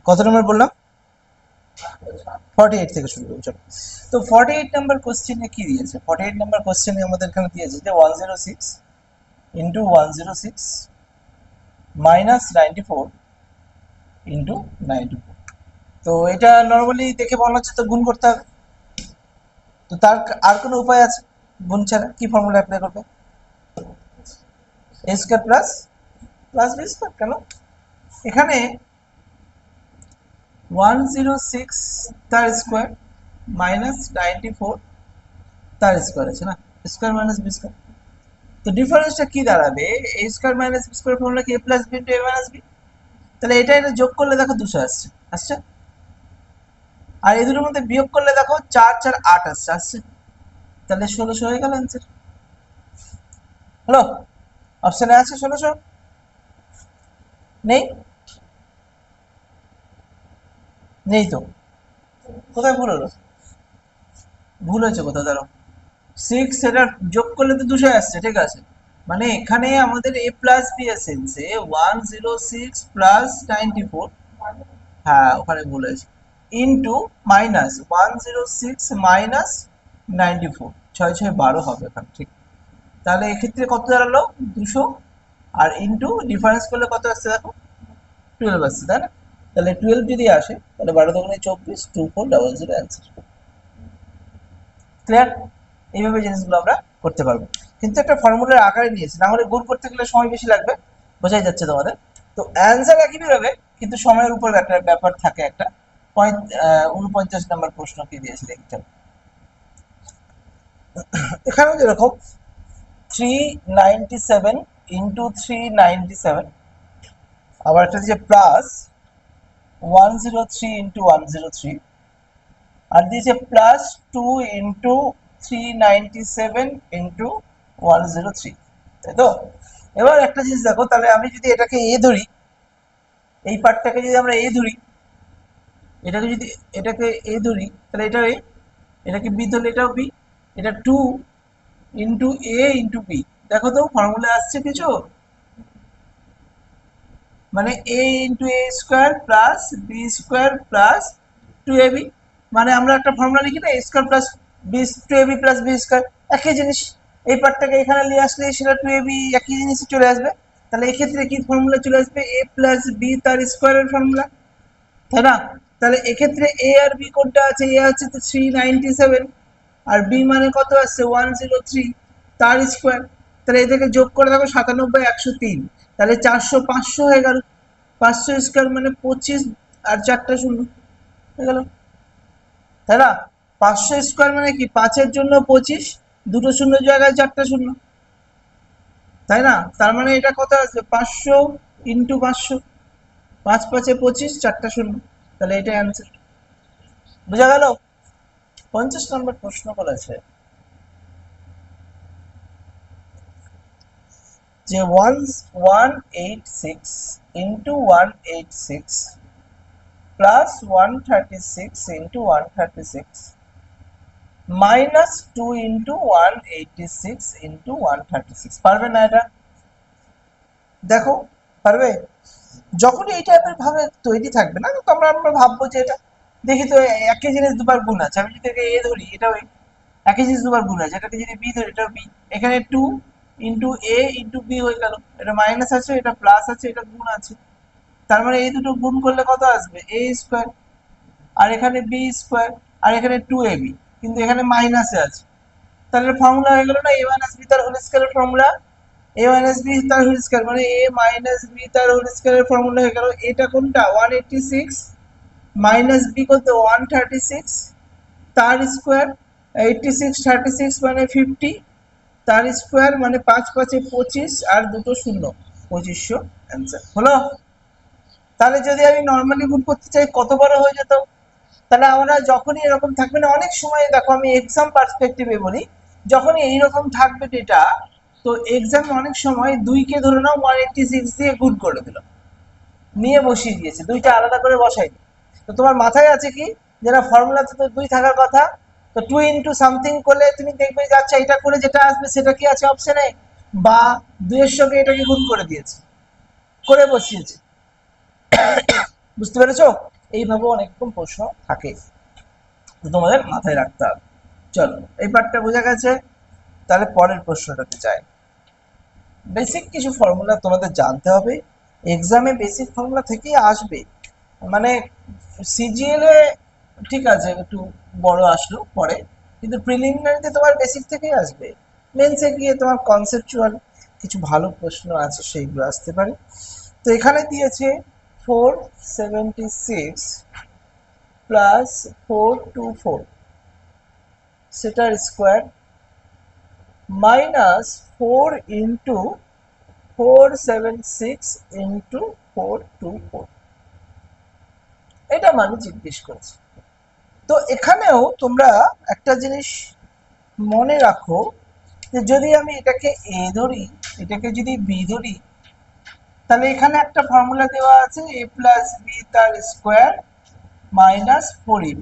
কত নম্বর বললাম? 48 থেকে শুরু করব। চলো, তো 48 নাম্বার কোশ্চেনে কি দিয়েছে? 48 নাম্বার কোশ্চেনে আমাদের এখানে দিয়েছে যে 106 ইন্টু 106 মাইনাস 94 ইন্টু 94। তো এটা নর্মালি দেখে মনে হচ্ছে তো গুণ করতে হবে। তো তার আর কোনো উপায় আছে গুণ ছাড়া? কি ফর্মুলা অ্যাপ্লাই করবে? a square plus plus b square. কেন? এখানে 106 তার স্কয়ার মাইনাস 94 তার স্কয়ার আছে না, স্কয়ার মাইনাস বি স্কয়ার। তো ডিফারেন্সটা কি দাঁড়াবে? a square minus b square formula কি a plus b into a minus b। তাহলে এটা যোগ করলে দেখো 200 আসছে আসছে, আর এই দুটোর মধ্যে বিয়োগ করলে দেখো 4 4 8 আসছে আসছে। তাহলে 1600 হয়ে গেল অ্যান্সার। হলো? অপশনে আছে 1600? নেই? নেই তো, কোথায় ভুল হলো? ভুল হয়েছে কোথাও? দাঁড়াও, 6 এটা যোগ করলে তো 200 আসছে, ঠিক আছে। মানে এখানে আমাদের a প্লাস b এসেছে 106 প্লাস 94, হ্যাঁ ওখানে ভুল হয়েছে, ইন্টু মাইনাস 106 মাইনাস 94, 6 6 12 হবে এখানে, ঠিক। তাহলে এক্ষেত্রে কত দাঁড়ালো? 200, আর ইন্টু ডিফারেন্স করলে কত আসছে দেখো, 12 আসছে, তাই না? তাহলে 12 যদি আসে তাহলে 12 দুগুণে 24, 2400 অ্যান্সার। ক্লিয়ার? এইভাবে জিনিসগুলো আমরা করতে পারবো, কিন্তু একটা ফর্মুলার আকারে নিয়েছি, না হলে গুণ করতে গেলে সময় বেশি লাগবে, বোঝাই যাচ্ছে তোমাদের। তো অ্যান্সার একই বেরোবে, কিন্তু সময়ের উপর একটা ব্যাপার থাকে। একটা 49 নম্বর প্রশ্ন কি দিয়েছিল এটা, এখানেও যেরকম 397 ইন্টু 397, আবার একটা দিয়েছে প্লাস 103 ইন্টু 103, আর দিয়েছে প্লাস 2 ইন্টু 397 ইন্টু 103, তাই তো? এবার একটা জিনিস দেখো, তাহলে আমি যদি এটাকে এ ধরি, এই পার্টটাকে যদি আমরা এ ধরি, এটাকে যদি এটাকে এ ধরি, তাহলে এটা এ, এটাকে বি ধরলে এটাও বি, এটা 2 ইন্টু এ ইন্টু বি। দেখো তো ফর্মুলা আসছে কিছু? মানে a into a square plus B square plus 2ab, মানে আমরা একটা ফর্মুলা লিখি না, a square plus b 2ab plus B square, একই জিনিস। এই পার্টটাকে এখানে নিয়ে আসলে সেটা 2ab একই জিনিসই চলে আসবে। তাহলে এই ক্ষেত্রে কি ফর্মুলা চলে আসবে? a প্লাস বি তার স্কোয়ারের ফর্মুলা, তাই না? তাহলে এক্ষেত্রে এ আর বি কোনটা আছে? এ হচ্ছে তো 397, আর বি মানে কত আসছে? 103 তার স্কোয়ার। তাহলে এটাকে যোগ করে দেখো 97 103, তাহলে 400 500 হয়ে গেল। 500 স্কোয়ার মানে 25, আর 4টা শূন্য হয়ে গেল, তাই না? 500 স্কোয়ার মানে কি? 5-এর জন্য 25, দুটো শূন্য জায়গায় 4টা শূন্য, তাই না? তার মানে এটা কত আসবে? 500 ইন্টু 500, 5 5-এ 25, 4টা শূন্য, তাহলে এটা অ্যান্সার। বোঝা গেল? 50 নম্বর প্রশ্ন বলেছে যে 186 into 186 plus 136 into 136 minus 2 into 186 into 136, পারবে না এটা? দেখো, পারবে? যখনই এই টাইপের ভাবে তৈরি থাকবে না, তো আমরা ভাববো যে এটা দেখি তো একই জিনিস দুবার গুণ আছে। আমি যদি এ ধরি, এটাও একই জিনিস দুবার গুণ আছে, এটাকে যদি বি ধরি, এটাও বি। এখানে 2 ইন্টু এ ইন্টু বি হয়ে গেল, এটা মাইনাস আছে, এটা প্লাস আছে, এটা গুণ আছে। তার মানে এই দুটো গুণ করলে কত আসবে? এ স্কোয়ার, আর এখানে বি স্কোয়ার, আর এখানে 2ab, কিন্তু এখানে মাইনাসে আছে। তাহলে ফর্মুলা হয়ে গেল না, a মাইনাস বি তার হোল স্কয়ারের ফর্মুলা, a মাইনাস বি তার হোল স্কয়ার মানে a মাইনাস বি তার হোল স্কয়ারের ফর্মুলা হয়ে গেল। এটা কোনটা? 186 মাইনাস বি কত? 136 তার স্কোয়ার, 86 36 মানে 50 তার স্কোয়ার, মানে 5 5-এ 25, আর দুটো শূন্য, 2500 অ্যান্সার হলো। তাহলে যদি আমি নর্মালি গুণ করতে চাই কত বড় হয়ে যেত? তাহলে আমরা যখনই এরকম থাকবে না, অনেক সময় দেখো আমি এক্সাম পার্সপেক্টিভে বলি, যখনই এইরকম থাকবে ডেটা, তো এক্সাম অনেক সময় 2কে ধরে নাও 186 দিয়ে গুণ করে দিল, নিয়ে বসিয়ে দিয়েছে, 2টা আলাদা করে বসাই। তো তোমার মাথায় আছে কি, যেটা ফর্মুলাতে তো 2 থাকার কথা, তো 2 ইন্টু সামথিং করলে তুমি দেখবে যাচ্ছে এটা করে যেটা আসবে সেটা কি আছে অপশনে, বা 2 এর সঙ্গে এটাকে গুণ করে দিয়েছে, করে বসিয়েছে। বুঝতে পেরেছো? এইভাবে অনেক রকম প্রশ্ন থাকে, তো তোমাদের মাথায় রাখতে হবে। চলো, এই পার্টটা বোঝা গেছে। তাহলে পরের প্রশ্নটাতে যাই। বেসিক কিছু ফর্মুলা তোমাদের জানতে হবে, এক্সামে বেসিক ফর্মুলা থেকেই আসবে। মানে সিজিএল এ ঠিক আছে একটু বড় আসলো পরে, কিন্তু প্রিলিমিনারিতে তোমার বেসিক থেকেই আসবে। মেন্সে গিয়ে তোমার কনসেপচুয়াল কিছু ভালো প্রশ্ন আছে, সেইগুলো আসতে পারে। তো এখানে দিয়েছে 476 প্লাস 424 সেটার স্কোয়ার মাইনাস 4 into 476 into 424, এটা মানে জিজ্ঞেস করেছে। তো এখানেও তোমরা একটা জিনিস মনে রাখো, যে যদি আমি এটাকে এ ধরি, এটাকে যদি বি ধরি, তাহলে এখানে একটা ফর্মুলা দেওয়া আছে এ প্লাস বি তার স্কোয়ার মাইনাস 4ab,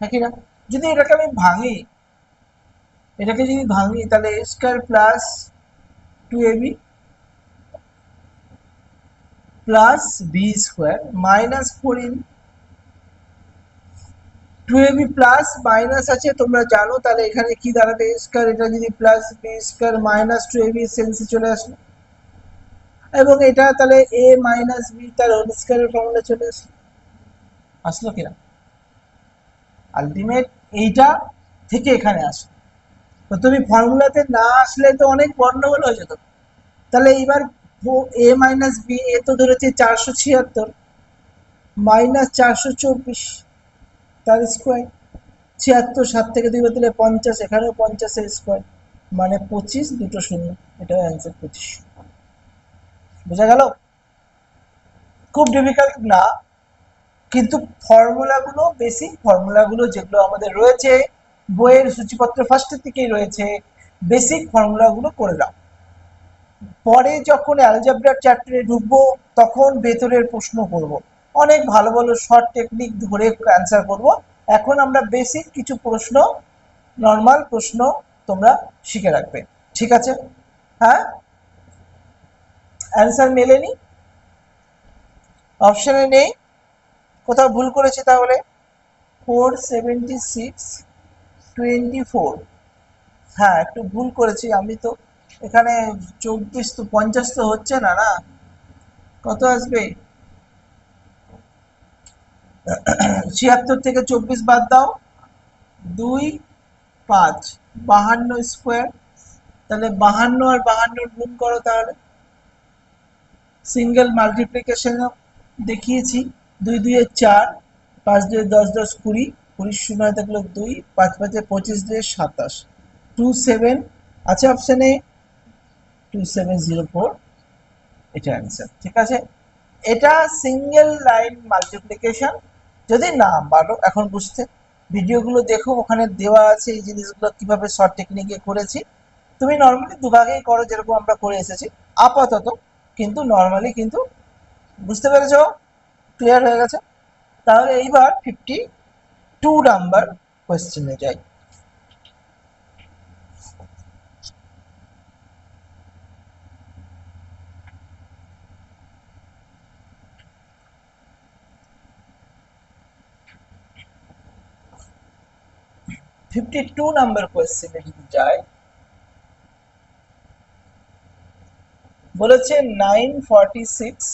নাকি না? যদি এটাকে আমি ভাঙি, এটাকে যদি ভাঙি তাহলে a square plus 2ab plus B square minus 4ab, 2ab plus minus আছে তোমরা জানো, তাহলে এখানে কি দাঁড়াবে এ স্কোয়ার, এটা যদি plus B square minus 2ab সেন্সে চলে আসলো, এবং এটা তাহলে এ মাইনাস বি তার হোল স্কোয়ারের ফর্মুলা চলে আসলো। আসলো কিনা? আলটিমেট এইটা থেকে এখানে আসলো। তো তুমি ফর্মুলাতে না আসলে তো অনেক গন্ডগোল হয়ে যেত। তাহলে এইবার এ মাইনাস বি, এ তো ধরেছে 476 মাইনাস 424 তার স্কোয়ার, 76, 7 থেকে 2 দিলে 50, এখানেও 50 স্কোয়ার মানে 25, দুটো শূন্য, এটাও অ্যান্সার 25। বোঝা গেল? খুব ডিফিকাল্ট না, কিন্তু ফর্মুলাগুলো, বেসিক ফর্মুলাগুলো যেগুলো আমাদের রয়েছে বইয়ের সূচিপত্র ফার্স্টের দিকেই রয়েছে, বেসিক ফর্মুলাগুলো করে দাও। পরে যখন অ্যালজেব্রার চ্যাপ্টারে ঢুকবো তখন ভেতরের প্রশ্ন করব, অনেক ভালো ভালো শর্ট টেকনিক ধরে অ্যান্সার করব। এখন আমরা বেসিক কিছু প্রশ্ন, নর্মাল প্রশ্ন তোমরা শিখে রাখবে, ঠিক আছে? হ্যাঁ, অ্যান্সার মেলেনি, অপশনে নেই, কোথাও ভুল করেছে তাহলে? 476 24, হ্যাঁ একটু ভুল করেছি আমি তো, এখানে 24 তো 50 তো হচ্ছে না, না কত আসবে? 76 থেকে 24 বাদ দাও, 2 5 52 স্কোয়ার, তাহলে 52 আর 52 গুণ করো, তাহলে সিঙ্গেল মাল্টিপ্লিকেশন দেখিয়েছি, 2 2 4, 5 2 10 10 20, 20 শূন্য থাকলো 2, 5 5 25 2 27, 27 আছে অপশনে, 2704, এটা অ্যান্সার, ঠিক আছে? এটা সিঙ্গেল লাইন মাল্টিপ্লিকেশন। যদি না পারো এখন বুঝতে, ভিডিওগুলো দেখো, ওখানে দেওয়া আছে এই জিনিসগুলো কিভাবে শর্ট টেকনিকে করেছি। তুমি নর্মালি দুভাগেই করো যেরকম আমরা করে এসেছি আপাতত, কিন্তু নর্মালি কিন্তু বুঝতে পেরেছো? ক্লিয়ার হয়ে গেছে? তাহলে এইবার 52 নাম্বার কোয়েশ্চেনে যাই। ফিফটি টু নাম্বার কোয়েশ্চেনে যদি যাই, বলেছে 946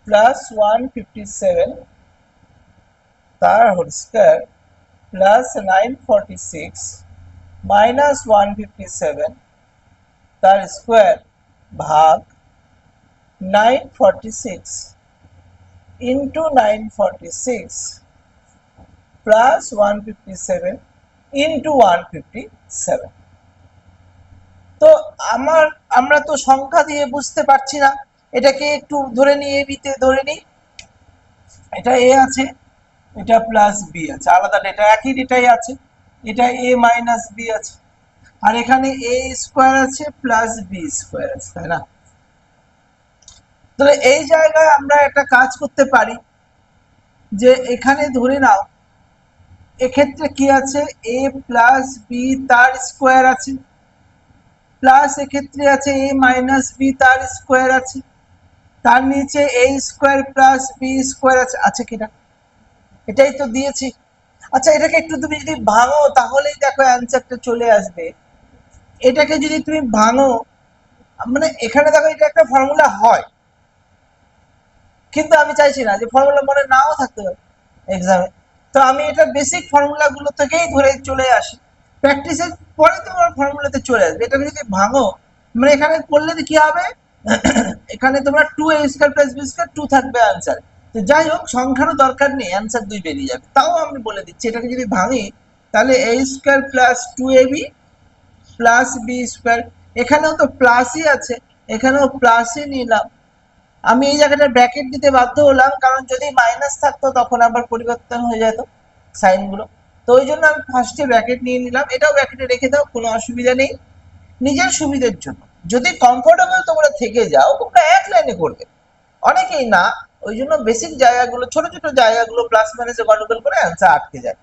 প্লাস 157 তার হোল স্কয়ার প্লাস 946 মাইনাস 157 তার স্কোয়ার ভাগ 946 ইন্টু 946 প্লাস 157 ইন্টু 157। তো আমরা তো সংখ্যা দিয়ে বুঝতে পারছি না, এটাকে একটু ধরে নিই, এ বিতে ধরে নিই, এটা এ আছে, এটা প্লাস বি আছে, আলাদা ডেটা, একই ডেটাই আছে, এটা এ মাইনাস বি আছে, আর এখানে এ স্কোয়ার আছে প্লাস বি স্কোয়ার আছে, তাই না? তাহলে এই জায়গায় আমরা একটা কাজ করতে পারি, যে এখানে ধরে নাও এক্ষেত্রে কি আছে, এ প্লাস বি তার স্কোয়ার আছে, প্লাস এক্ষেত্রে আছে এ মাইনাস বি তার স্কোয়ার আছে, তার নিচে a square plus B square আছে কিনা, এটাই তো দিয়েছি। আচ্ছা এটাকে একটু তুমি যদি ভাঙো তাহলেই দেখো অ্যান্সারটা চলে আসবে। এটাকে যদি তুমি ভাঙো, মানে এখানে দেখো এটা একটা ফর্মুলা হয়, কিন্তু আমি চাইছি না যে ফর্মুলা মনে নাও থাকতে পারে এক্সামে। তো আমি এটা বেসিক ফর্মুলা গুলো থেকেই ধরে চলে আসি, প্র্যাকটিসের পরে তোমার ফর্মুলাতে চলে আসবে। এটাকে যদি ভাঙো, মানে এখানে করলে কি হবে, এখানে তোমরা 2a² + b² 2 থাকবে অ্যান্সার। তো যাই হোক, সংখ্যারও দরকার নেই, অ্যান্সার 2 বেরিয়ে যাবে। তাও আমি বলে দিচ্ছি, এটাকে যদি ভাঙি তাহলে a² + 2ab + b², এখানেও তো প্লাসই আছে, এখানেও প্লাসই নিলাম। আমি এই জায়গাটা ব্র্যাকেট দিতে বাধ্য হলাম, কারণ যদি মাইনাস থাকতো তখন আবার পরিবর্তন হয়ে যেত সাইনগুলো। তো ওই জন্য আমি ফার্স্টে ব্র্যাকেট নিয়ে নিলাম, এটাও ব্র্যাকেটে রেখে দাও, কোনো অসুবিধা নেই। নিজের সুবিধের জন্য, যদি কমফোর্টেবল তোমরা থেকে যাও তোমরা এক লাইনে করবে, অনেকেই না, ওই জন্য বেসিক জায়গাগুলো, ছোট ছোট জায়গাগুলো প্লাস মাইনাসে গন্ডগোল করে অ্যান্সার আটকে যায়।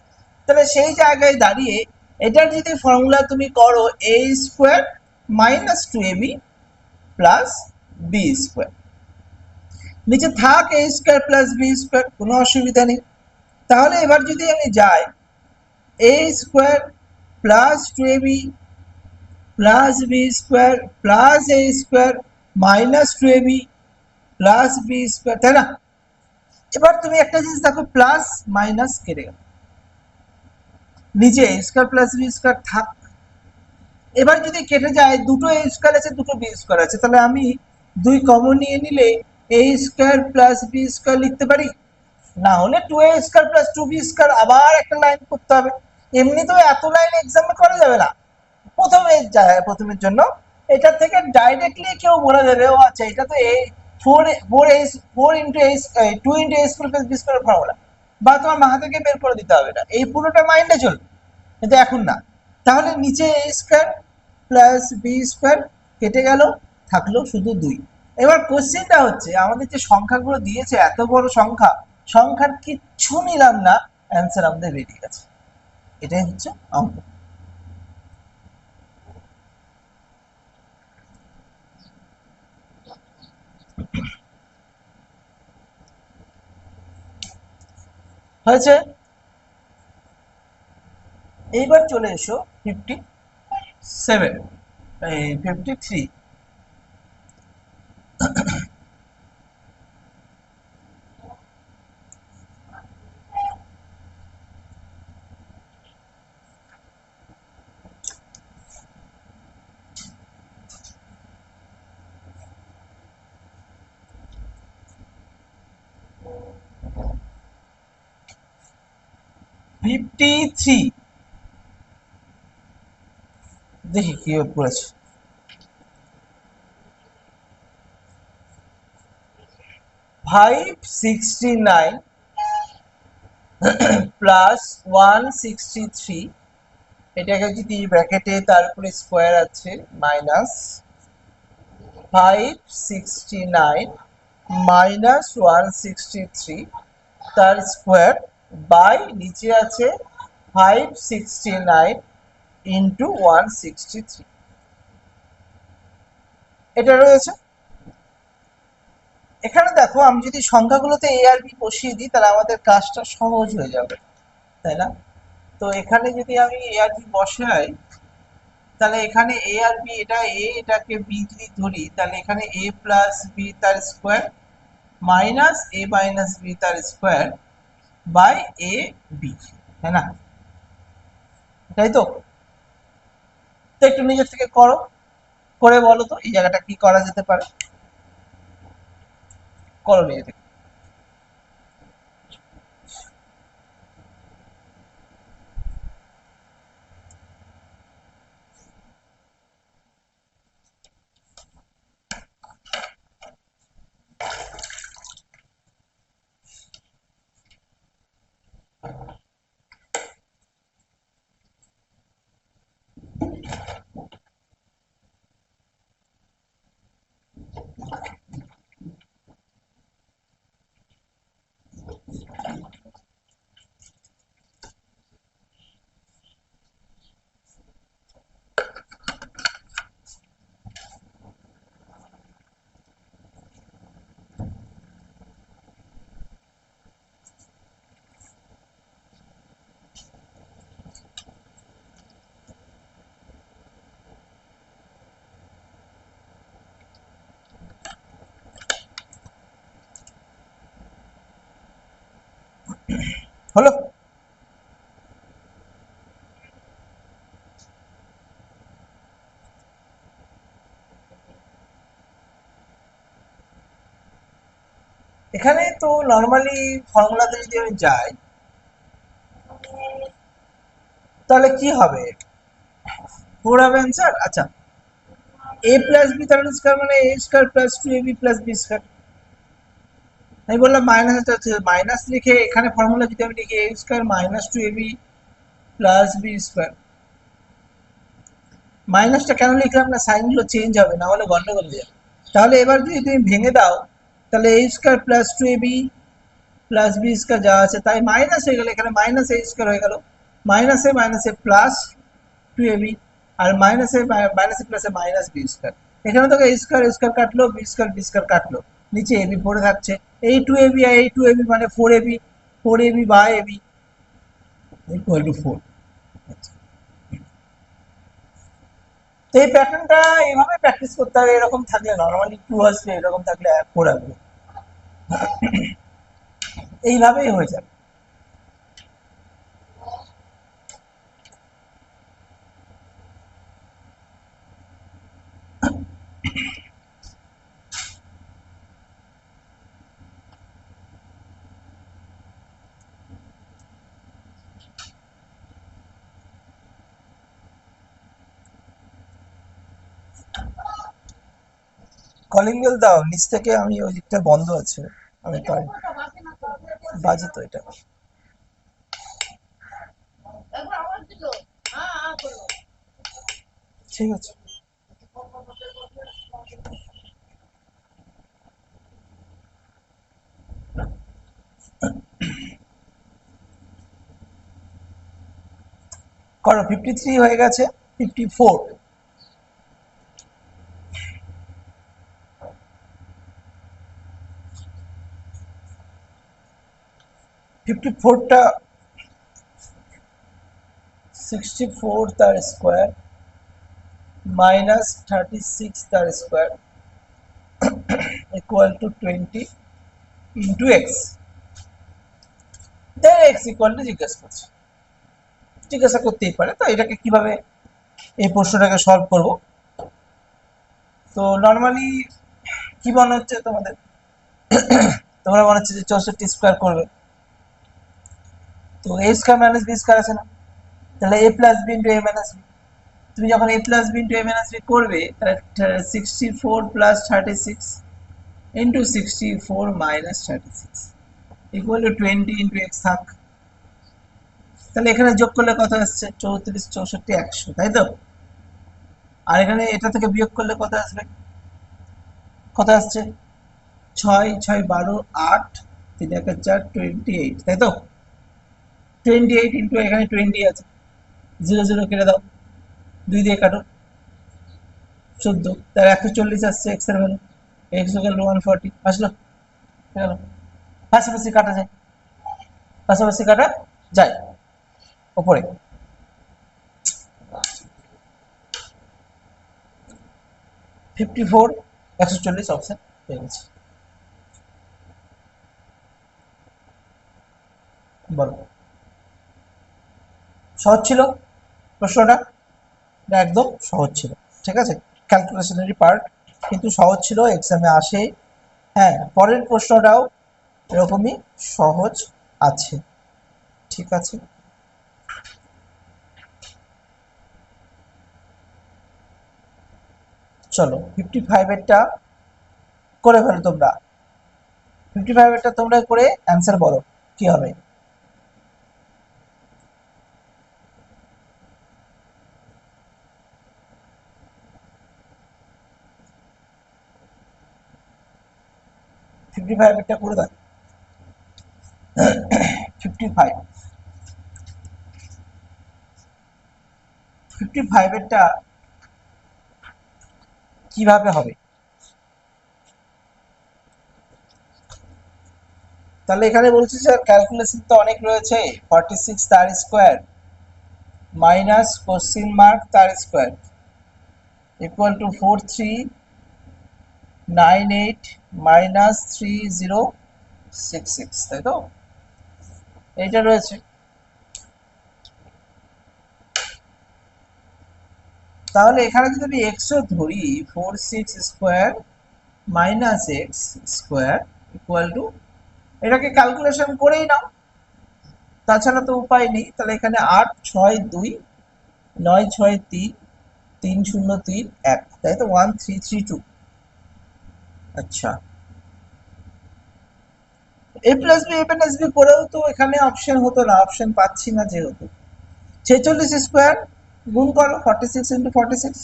তাহলে সেই জায়গায় দাঁড়িয়ে এটার যদি ফর্মুলা তুমি করো a² - 2ab + b², নিচে থাক a² + b², কোনো অসুবিধা নেই। তাহলে এবার যদি আমি যাই a² + 2ab + b² + a² - 2ab + b², তাই না? এবার তুমি একটা জিনিস দেখো, প্লাস মাইনাস কেটে গেল, নিচে a² + b² থাক। এবার যদি কেটে যায়, দুটো a² আছে দুটো b² আছে, তাহলে আমি 2 কমন নিয়ে নিলে a² + b² লিখতে পারি। না হলে 2a² + 2b² আবার একটা লাইন করতে হবে। এমনিতেও এত লাইন এক্সামে করা যাবে না। প্রথমের জন্য এটা থেকে ডাইরেক্টলি কেউ বলে দেবে, ও আচ্ছা এটা তো এই 2 × a² + b² ফর্মুলা, বা তোমার মাথা থেকে বের করে দিতে হবে, না এই পুরোটা মাইন্ডে চলবে, কিন্তু এখন না। তাহলে নিচে a² + b² কেটে গেল, থাকলো শুধু 2। এবার কোশ্চেনটা হচ্ছে, আমাদের যে সংখ্যাগুলো দিয়েছে এত বড় সংখ্যা, সংখ্যার কিচ্ছু নিলাম না, অ্যান্সার আমাদের বেরিয়ে গেছে। এটাই হচ্ছে অঙ্ক। হয়েছে। এইবার চলে এসো 57, এই 53। 53, দেখি কি করেছে। 569 + 163, এটাকে যদি ব্র্যাকেটে, তারপরে স্কোয়ার আছে, মাইনাস 569 - 163 তার স্কোয়ার, বাই নিচে আছে 569 × 163, এটা রয়েছে। এখানে দেখো, আমি যদি সংখ্যাগুলোতে a আর b বসিয়ে দিই তাহলে আমাদের কাজটা সহজ হয়ে যাবে, তাই না? তো এখানে যদি আমি a আর b বসাই, তাহলে এখানে a আর b, এটা a এটাকে b যদি ধরি, তাহলে এখানে a + b তার স্কোয়ার মাইনাস a - b তার স্কোয়ার বাই a b, তাই না? তাই তো। তো একটু নিজের থেকে করো, করে বলো তো এই জায়গাটা কি করা যেতে পারে, করো নিজে থেকে। হলো? এখানে তো নর্মালি ফর্মুলাতে যদি আমি যাই তাহলে কি হবে? 4 হবে অ্যান্সার। আচ্ছা, a প্লাস বি তার স্কয়ার মানে a square plus 2ab plus b square. আমি বললাম মাইনাস, মাইনাস লিখে এখানে ফর্মুলা যদি আমি লিখি a square minus 2ab plus b square. মাইনাসটা কেন লিখলাম না, সাইনগুলো চেঞ্জ হবে, না হলে গন্ডগোল হয়ে যাবে। তাহলে এবার যদি তুমি ভেঙে দাও তাহলে a square plus 2ab plus B square যা আছে তাই মাইনাস হয়ে গেল, এখানে মাইনাস a স্কয়ার হয়ে গেল, মাইনাসে মাইনাসে প্লাস 2ab, আর মাইনাসে মাইনাসে প্লাসে মাইনাস বি স্কয়ার। এখানে তোকে a স্কয়ার স্কয়ার কাটলো, বি স্কয়ার কাটলো, নিচে ab পড়ে থাকছে। এই 2ab আর এই 2ab মানে 4ab, 4ab by ab equal to 4। তো এই প্যাটার্নটা এইভাবে প্র্যাকটিস করতে হবে। এরকম থাকলে নর্মালি 2 আসবে, এরকম থাকলে 4 আসবে, এইভাবেই হয়ে যাবে। কলিং বেল দাও নিচ থেকে, আমি ওই দিকটা বন্ধ আছে, আমি পারি। বাজে তো এটা, ঠিক আছে। করো, 53 হয়ে গেছে, 54। 54টা 64 তার স্কোয়ার মাইনাস 36 তার square equal to 20 into x. Then x equal to জিজ্ঞাসা করতেই পারে। তো এটাকে কিভাবে এই প্রশ্নটাকে সলভ করব? তো নর্মালি কি মনে হচ্ছে তোমাদের? তোমরা মনে হচ্ছে যে 64 স্কোয়ার করবে, তো a square minus B square আছে না, তাহলে a plus B into a minus B. তুমি যখন a plus B into a minus B করবে তাহলে 64 plus 36 into 64 minus 36 equal to 20 into x থাক। তাহলে এখানে যোগ করলে কত আসছে? 34 64 100, তাই তো? আর এখানে এটা থেকে বিয়োগ করলে কত আসবে? কত আসছে? 6 6 12 8 3 1 4 28, তাই তো? 28 ইন্টু এখানে 20 আছে, 0 0 কেটে দাও, 2 দিয়ে কাটো, 14, তার 140 আসছে এক্স এর ভ্যালু, এক্স ইকুয়াল টু 140 আসলো। গেল, পাশাপাশি কাটা যায়, পাশাপাশি কাটা যায়। উপরে 54 140 অপশন পেয়ে গেছে। বলো, সহজ ছিল প্রশ্নটা? এটা একদম সহজ ছিল, ঠিক আছে, ক্যালকুলেশনারি পার্ট, কিন্তু সহজ ছিল, এক্সামে আসে। হ্যাঁ, পরের প্রশ্নটাও এরকমই সহজ আছে, ঠিক আছে। চলো 55 এরটা করে ফেলো তোমরা, 55 এরটা তোমরা করে অ্যান্সার বলো কি হবে। ফিফটি ফাইভ এরটা করে দাও। 55, 55 এরটা কিভাবে হবে? তাহলে এখানে বলছি স্যার ক্যালকুলেশন তো অনেক রয়েছে, 46 তার স্কোয়ার মাইনাস কোশ্চিন মার্ক তার স্কোয়ার ইকুয়াল টু 4398 মাইনাস 3066, তাই তো? এইটা রয়েছে। তাহলে এখানে যদি আমি এক্স ও ধরি 4/6 minus x square equal two, এটাকে ক্যালকুলেশন করেই নাও, তাছাড়া তো উপায় নেই। তাহলে এখানে 8 6 2 9 6 3 3 0 3 1, তাই তো 1332। আচ্ছা, এ plus B A plus B করেও তো এখানে অপশন হতো না, অপশন পাচ্ছি না যেহেতু। 46 স্কোয়ার গুণ করো 46 ইন্টু 46,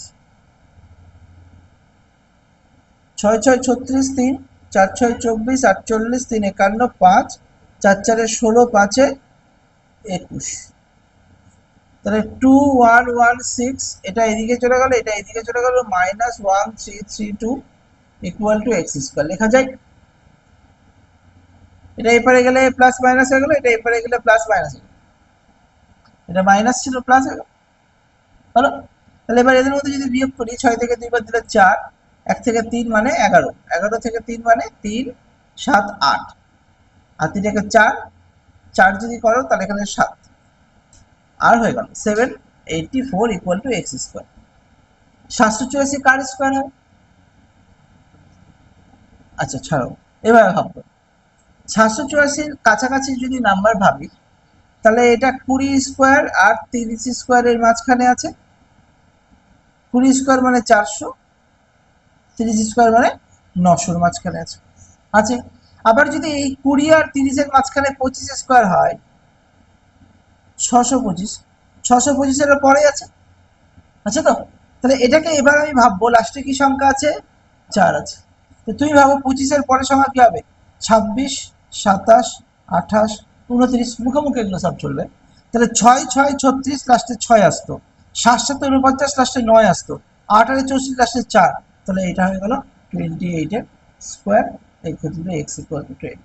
6 6 36 3 4 6 24 48 3 51 5 4 4 16 5 21। তাহলে 2116, এটা এদিকে চলে গেল, এটা এদিকে চলে গেল, -1332 ইকুয়াল টু এক্স স্কোয়ার লেখা যায়। এটা এপারে গেলে প্লাস মাইনাস হয়ে গেল, এটা এপারে গেলে প্লাস মাইনাস হয়ে গেল, এটা মাইনাস ছিল প্লাস হয়ে গেল। হলো। তাহলে এবার এদের মধ্যে যদি বিয়োগ করি, 6 থেকে 2 বার দিলে 4, 1 থেকে 3 মানে 11, 11 থেকে 3 মানে 3 7 8, আর 3 থেকে 4, 4 যদি করো তাহলে এখানে 7, আর হয়ে গেল 784 equal to x square. 784 car square হয়? আচ্ছা ছাড়ো, এভাবে ভাববো। 784 কাছাকাছি যদি নাম্বার ভাবি, তাহলে এটা 20 স্কোয়ার আর 30 স্কোয়ারের মাঝখানে আছে। 20 স্কোয়ার মানে 400, 30 স্কোয়ার মানে 900 মাঝখানে আছে আছে। আবার যদি এই 20 আর 30-এর মাঝখানে 25 স্কোয়ার হয়, 625, 625-এর পরে আছে, আচ্ছা তো। তাহলে এটাকে এবার আমি ভাববো, লাস্টে কি সংখ্যা আছে? 4 আছে। তো তুমি ভাবো 25-এর পরের সংখ্যা কি হবে? 26, 27, 28, 29, মুখোমুখি এগুলো সব চলবে। তাহলে 6 6 36 লাস্টে 6 আসতো, 7 7 49 লাস্টে 9 আসতো, 8 8 64 লাস্টে 4। তাহলে এটা হয়ে গেল 28 স্কোয়ার, এই ক্ষেত্রে x equal to 20।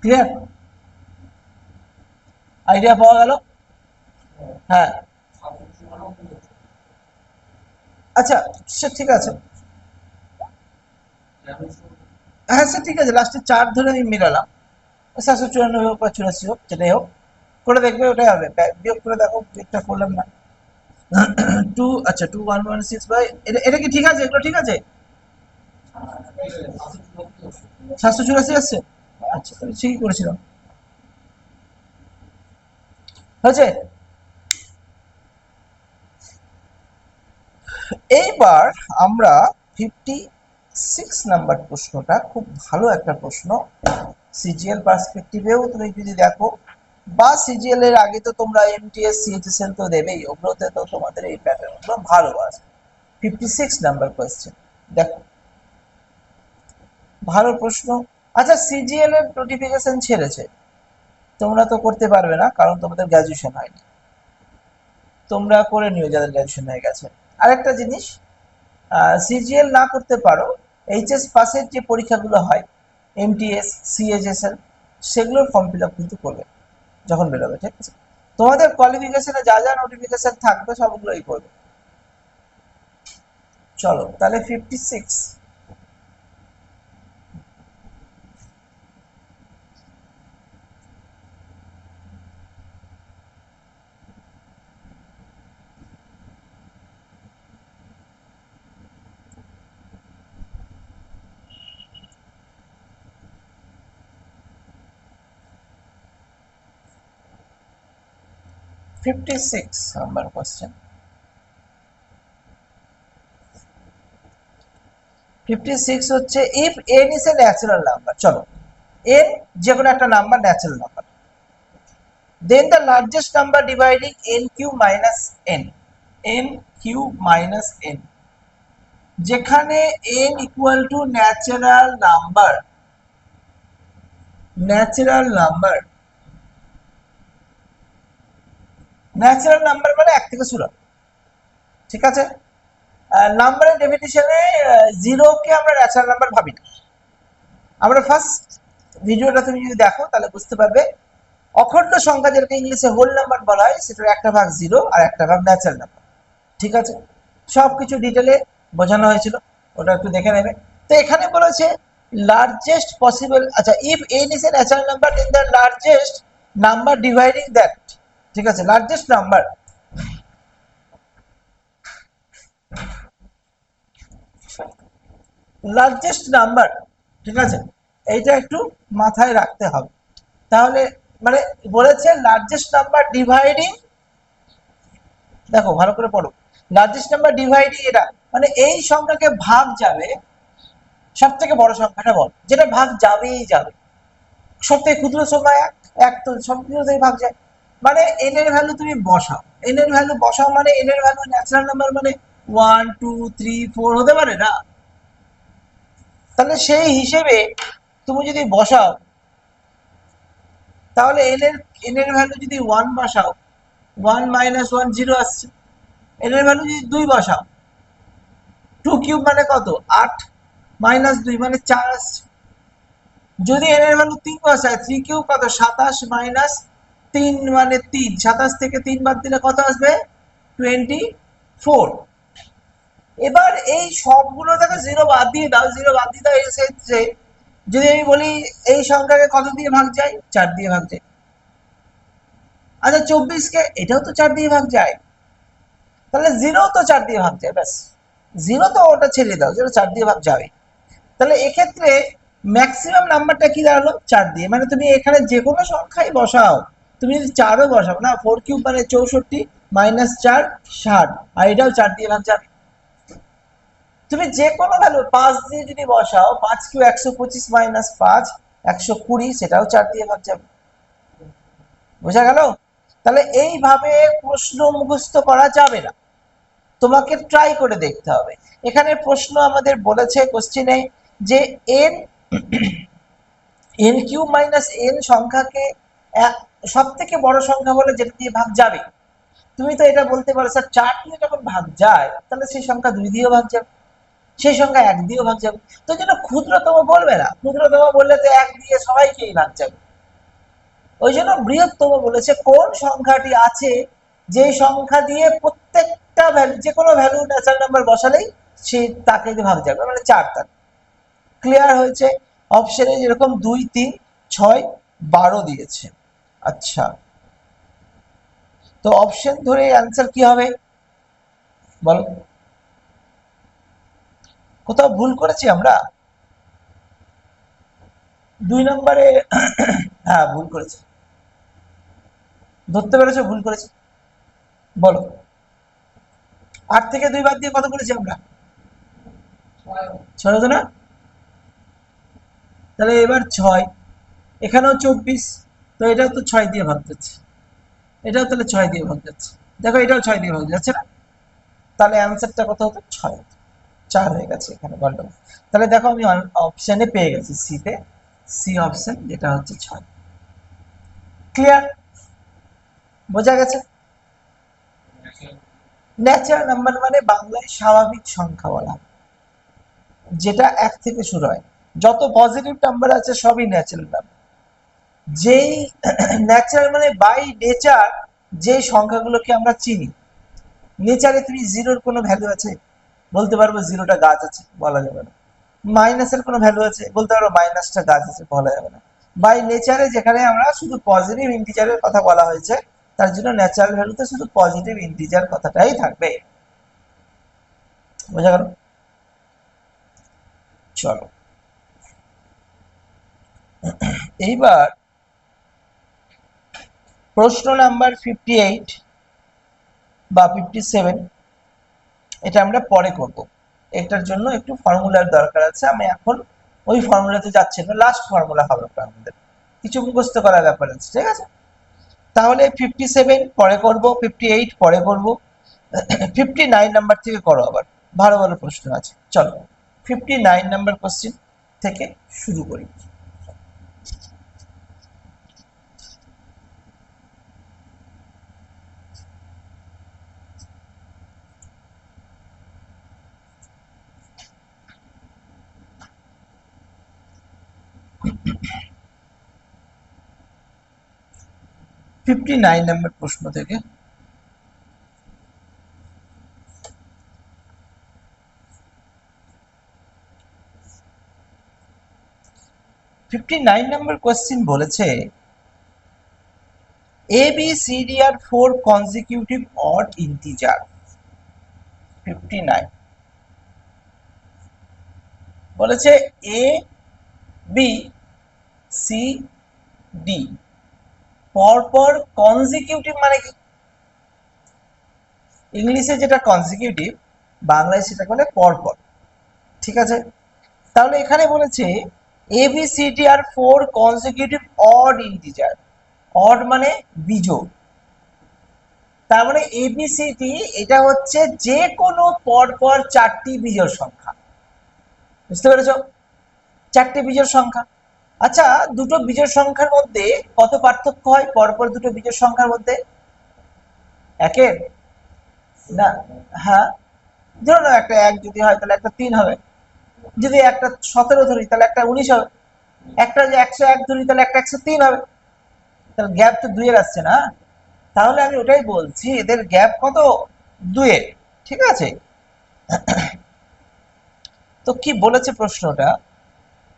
Clear? Idea পাওয়া গেল? হ্যাঁ, আচ্ছা সে ঠিক আছে। হ্যাঁ সে ঠিক আছে, লাস্টে 4 ধরে আমি মিলালাম। 794 হোক বা 84 হোক, যেটাই হোক, করে দেখবে ওটাই হবে। বিয়োগ করে দেখো, বিয়োগটা করলাম না। 2, আচ্ছা 2116 বাই, এটা কি ঠিক আছে? এগুলো ঠিক আছে? 784 আসছে? আচ্ছা তাহলে ঠিকই করেছিলাম। হয়েছে। এইবার আমরা 56 নাম্বার প্রশ্নটা, খুব ভালো একটা প্রশ্ন। সিজিএল পার্সপেক্টিভেও তুমি যদি দেখো, বা সিজিএল এর আগে তো তোমরা এমটিএস সিএইচএসএল তো দেবেই, ওগুলোতে তো তোমাদের এই প্যাটার্নগুলো ভালো আছে। 56 নাম্বার কোয়েশ্চেন, দেখো ভালো প্রশ্ন। আচ্ছা, সিজিএল এর নোটিফিকেশন ছেড়েছে, তোমরা তো করতে পারবে না কারণ তোমাদের গ্র্যাজুয়েশন হয়নি, তোমরা করে নিও যাদের গ্র্যাজুয়েশন হয়ে গেছে। আরেকটা জিনিস, সিজিএল না করতে পারো, এইচএস পাসের যে পরীক্ষাগুলো হয়, এমটিএস সিএইচএসএল, সেগুলোর ফর্ম ফিল আপ কিন্তু করবে যখন বেরোবে, ঠিক আছে? তোমাদের কোয়ালিফিকেশনে যা যা নোটিফিকেশন থাকবে সবগুলোই করবে। চলো তাহলে 56, 56 নাম্বার কোয়েশ্চেন। 56 হচ্ছে, if N is a natural number. চলো, এন যে কোনো একটা number natural number, then the largest number dividing nq minus n, nq minus n, যেখানে n equal to natural number, natural number, natural number মানে 1 থেকে শুরু, ঠিক আছে? নাম্বারের ডেফিনিশনে জিরোকে আমরা ন্যাচারাল নাম্বার ভাবি না। আমরা ফার্স্ট ভিডিওটা তুমি যদি দেখো তাহলে বুঝতে পারবে, অখণ্ড সংখ্যা যেটাকে ইংলিশে হোল নাম্বার বলা হয়, সেটার একটা ভাগ জিরো আর একটা ভাগ ন্যাচারাল নাম্বার, ঠিক আছে? সবকিছু ডিটেলে বোঝানো হয়েছিল, ওটা একটু দেখে নেবে। তো এখানে বলেছে লার্জেস্ট পসিবল, আচ্ছা, if N is a natural number then the largest number dividing that, ঠিক আছে, লার্জেস্ট নাম্বার, লার্জেস্ট নাম্বার, ঠিক আছে, এইটা একটু মাথায় রাখতে হবে। তাহলে মানে বলেছে লার্জেস্ট নাম্বার ডিভাইডিং, দেখো ভালো করে পড়ো, লার্জেস্ট নাম্বার ডিভাইডিং এটা মানে এই সংখ্যাকে ভাগ যাবে, সব থেকে বড় সংখ্যাটা বল, যেটা ভাগ যাবেই যাবে। সব থেকে ক্ষুদ্র সংখ্যা এক, এক তো সবগুলো থেকে ভাগ যায়। মানে এন এর ভ্যালু তুমি বসাও, এন এর ভ্যালু বসাও মানে এন এর ভ্যালু ন্যাচারাল নাম্বার মানে 1 2 3 4 হতে পারে না? তাহলে সেই হিসেবে তুমি যদি বসাও, তাহলে এন এর ভ্যালু যদি 1 বসাও, 1 - 1 0 আসছে। এন এর ভ্যালু যদি 2 বসাও, 2 কিউব মানে কত 8, -2 মানে 4 আসছে। যদি এন এর ভ্যালু 3 বসায়, 3 কিউব কত 27 - 3 মানে 3, 27 থেকে 3 বাদ দিলে কত আসবে 24। এবার এই সবগুলো থেকে 0 বাদ দিয়ে দাও, 0 বাদ দিয়ে দাও, এই ক্ষেত্রে যদি আমি বলি এই সংখ্যাকে কত দিয়ে ভাগ যায়, 4 দিয়ে ভাগ যায়। আচ্ছা 24 কে এটাও তো 4 দিয়ে ভাগ যায়, তাহলে 0 তো 4 দিয়ে ভাগ যায়, ব্যাস 0 তো ওটা ছেড়ে দাও, 0 4 দিয়ে ভাগ যাবে। তাহলে এক্ষেত্রে ম্যাক্সিমাম নাম্বারটা কি দাঁড়ালো 4 দিয়ে, মানে তুমি এখানে যে কোনো সংখ্যাই বসাও, তুমি যদি 4ও বসাও না, 4 কিউব মানে 64 -4 60, আর এটাও 4 দিয়ে ভাগ যাবে। তুমি যে কোনো ভ্যালু 5 দিয়ে যদি বসাও, 5 কিউ 125 -5 120, সেটাও 4 দিয়ে ভাগ যাবে। বোঝা গেল? তাহলে এইভাবে প্রশ্ন মুখস্থ করা যাবে না, তোমাকে ট্রাই করে দেখতে হবে। এখানে প্রশ্ন আমাদের বলেছে কোশ্চেনে যে N N Q minus N সংখ্যাকে সব থেকে বড় সংখ্যা বলে যেটা দিয়ে ভাগ যাবে। তুমি তো এটা বলতে পারো স্যার 4 দিয়ে যখন ভাগ যায় তাহলে সেই সংখ্যা 2 দিয়েও ভাগ যাবে, সেই সংখ্যা 1 দিয়েও ভাগ যাবে। তো যেটা ক্ষুদ্রতম বলবে না, ক্ষুদ্রতম বললে তো 1 দিয়ে সবাইকেই ভাগ যাবে। ওই জন্য বৃহত্তম বলেছে কোন সংখ্যাটি আছে যে সংখ্যা দিয়ে প্রত্যেকটা ভ্যালু, যে কোনো ভ্যালু ন্যাচারাল নাম্বার বসালেই সে তাকে ভাগ যাবে, মানে 4 তার। ক্লিয়ার হয়েছে? অপশনে যেরকম 2 3 6 12 দিয়েছে। আচ্ছা, তো অপশন ধরে অ্যান্সার কি হবে বলো? কোথাও ভুল করেছি আমরা? 2 নম্বরে হ্যাঁ ভুল করেছি, ধরতে পেরেছো ভুল করেছি, বলো 8 থেকে 2 বাদ দিয়ে কত করেছি আমরা? 6 হতো না? তাহলে এবার 6, এখানেও 24, তো এটাও তো 6 দিয়ে ভাগ যাচ্ছে, এটাও তাহলে 6 দিয়ে ভাগ যাচ্ছে, দেখো এটাও 6 দিয়ে ভাগ যাচ্ছে না? তাহলে অ্যান্সারটা কত হতো 6 হতো, 4 হয়ে গেছে এখানে গন্ডগোল। তাহলে দেখো আমি অপশনে পেয়ে গেছি সিতে, সি অপশন যেটা হচ্ছে 6। ক্লিয়ার? বোঝা গেছে? ন্যাচারাল নাম্বার মানে বাংলায় স্বাভাবিক সংখ্যা বলা, যেটা 1 থেকে শুরু হয়। যত পজিটিভ নাম্বার আছে সবই ন্যাচারাল নাম্বার। যেই ন্যাচারাল মানে বাই নেচার যে সংখ্যাগুলোকে আমরা চিনি, নেচারে তুমি জিরোর কোনো ভ্যালু আছে? বলতে পারবো জিরোটা গাছ আছে, বলা যাবে না। মাইনাসের কোনো ভ্যালু আছে? বলতে পারবো মাইনাসটা গাছ আছে, বলা যাবে না। বাই নেচারে যেখানে আমরা শুধু পজিটিভ ইন্টিজারের কথা বলা হয়েছে, তার জন্য ন্যাচারাল ভ্যালুতে শুধু পজিটিভ ইন্টিজার কথাটাই থাকবে। বোঝা গেল? চলো এইবার প্রশ্ন নাম্বার 58 বা 57, এটা আমরা পরে করব। এটার জন্য একটু ফর্মুলার দরকার আছে, আমি এখন ওই ফর্মুলাতে যাচ্ছি না, লাস্ট ফর্মুলা হবে আমাদের, কিছু মুখস্থ করার ব্যাপার আছে, ঠিক আছে? তাহলে 57 পরে করব, 58 পরে করব, 59 নাম্বার থেকে করো আবার, ভালো ভালো প্রশ্ন আছে। চলো 59 নাম্বার কোশ্চেন থেকে শুরু করি। ফিফটি নাইন নাম্বার প্রশ্ন থেকে 59 নাম্বার কোশ্চেন বলেছে A, B, C, D are 4 consecutive odd integer. 59 বলেছে A, B, C, D পরপর কনজিকিউটিভ মানে কি? ইংলিশে যেটা কনজিকিউটিভ, বাংলায় সেটা বলে পরপর। ঠিক আছে, তাহলে এখানে বলেছে A B C D R 4 consecutive odd integer. Odd মানে বিজোড়, তার মানে এবিসিডি এটা হচ্ছে যে কোনো পরপর 4টি বিজোড় সংখ্যা। বুঝতে পেরেছ? 4টি বিজোড় সংখ্যা। আচ্ছা, দুটো বিজোড় সংখ্যার মধ্যে কত পার্থক্য হয় পরপর দুটো বিজোড় সংখ্যার মধ্যে? একের না, হ্যাঁ, ধরো না একটা 1 যদি হয় তাহলে একটা 3 হবে, যদি একটা 17 ধরি তাহলে একটা 19 হবে, একটা যে 101 ধরি তাহলে একটা 103 হবে। তাহলে গ্যাপ তো 2 এর আসছে না? তাহলে আমি ওটাই বলছি, এদের গ্যাপ কত? 2 এর। ঠিক আছে, তো কি বলেছে প্রশ্নটা?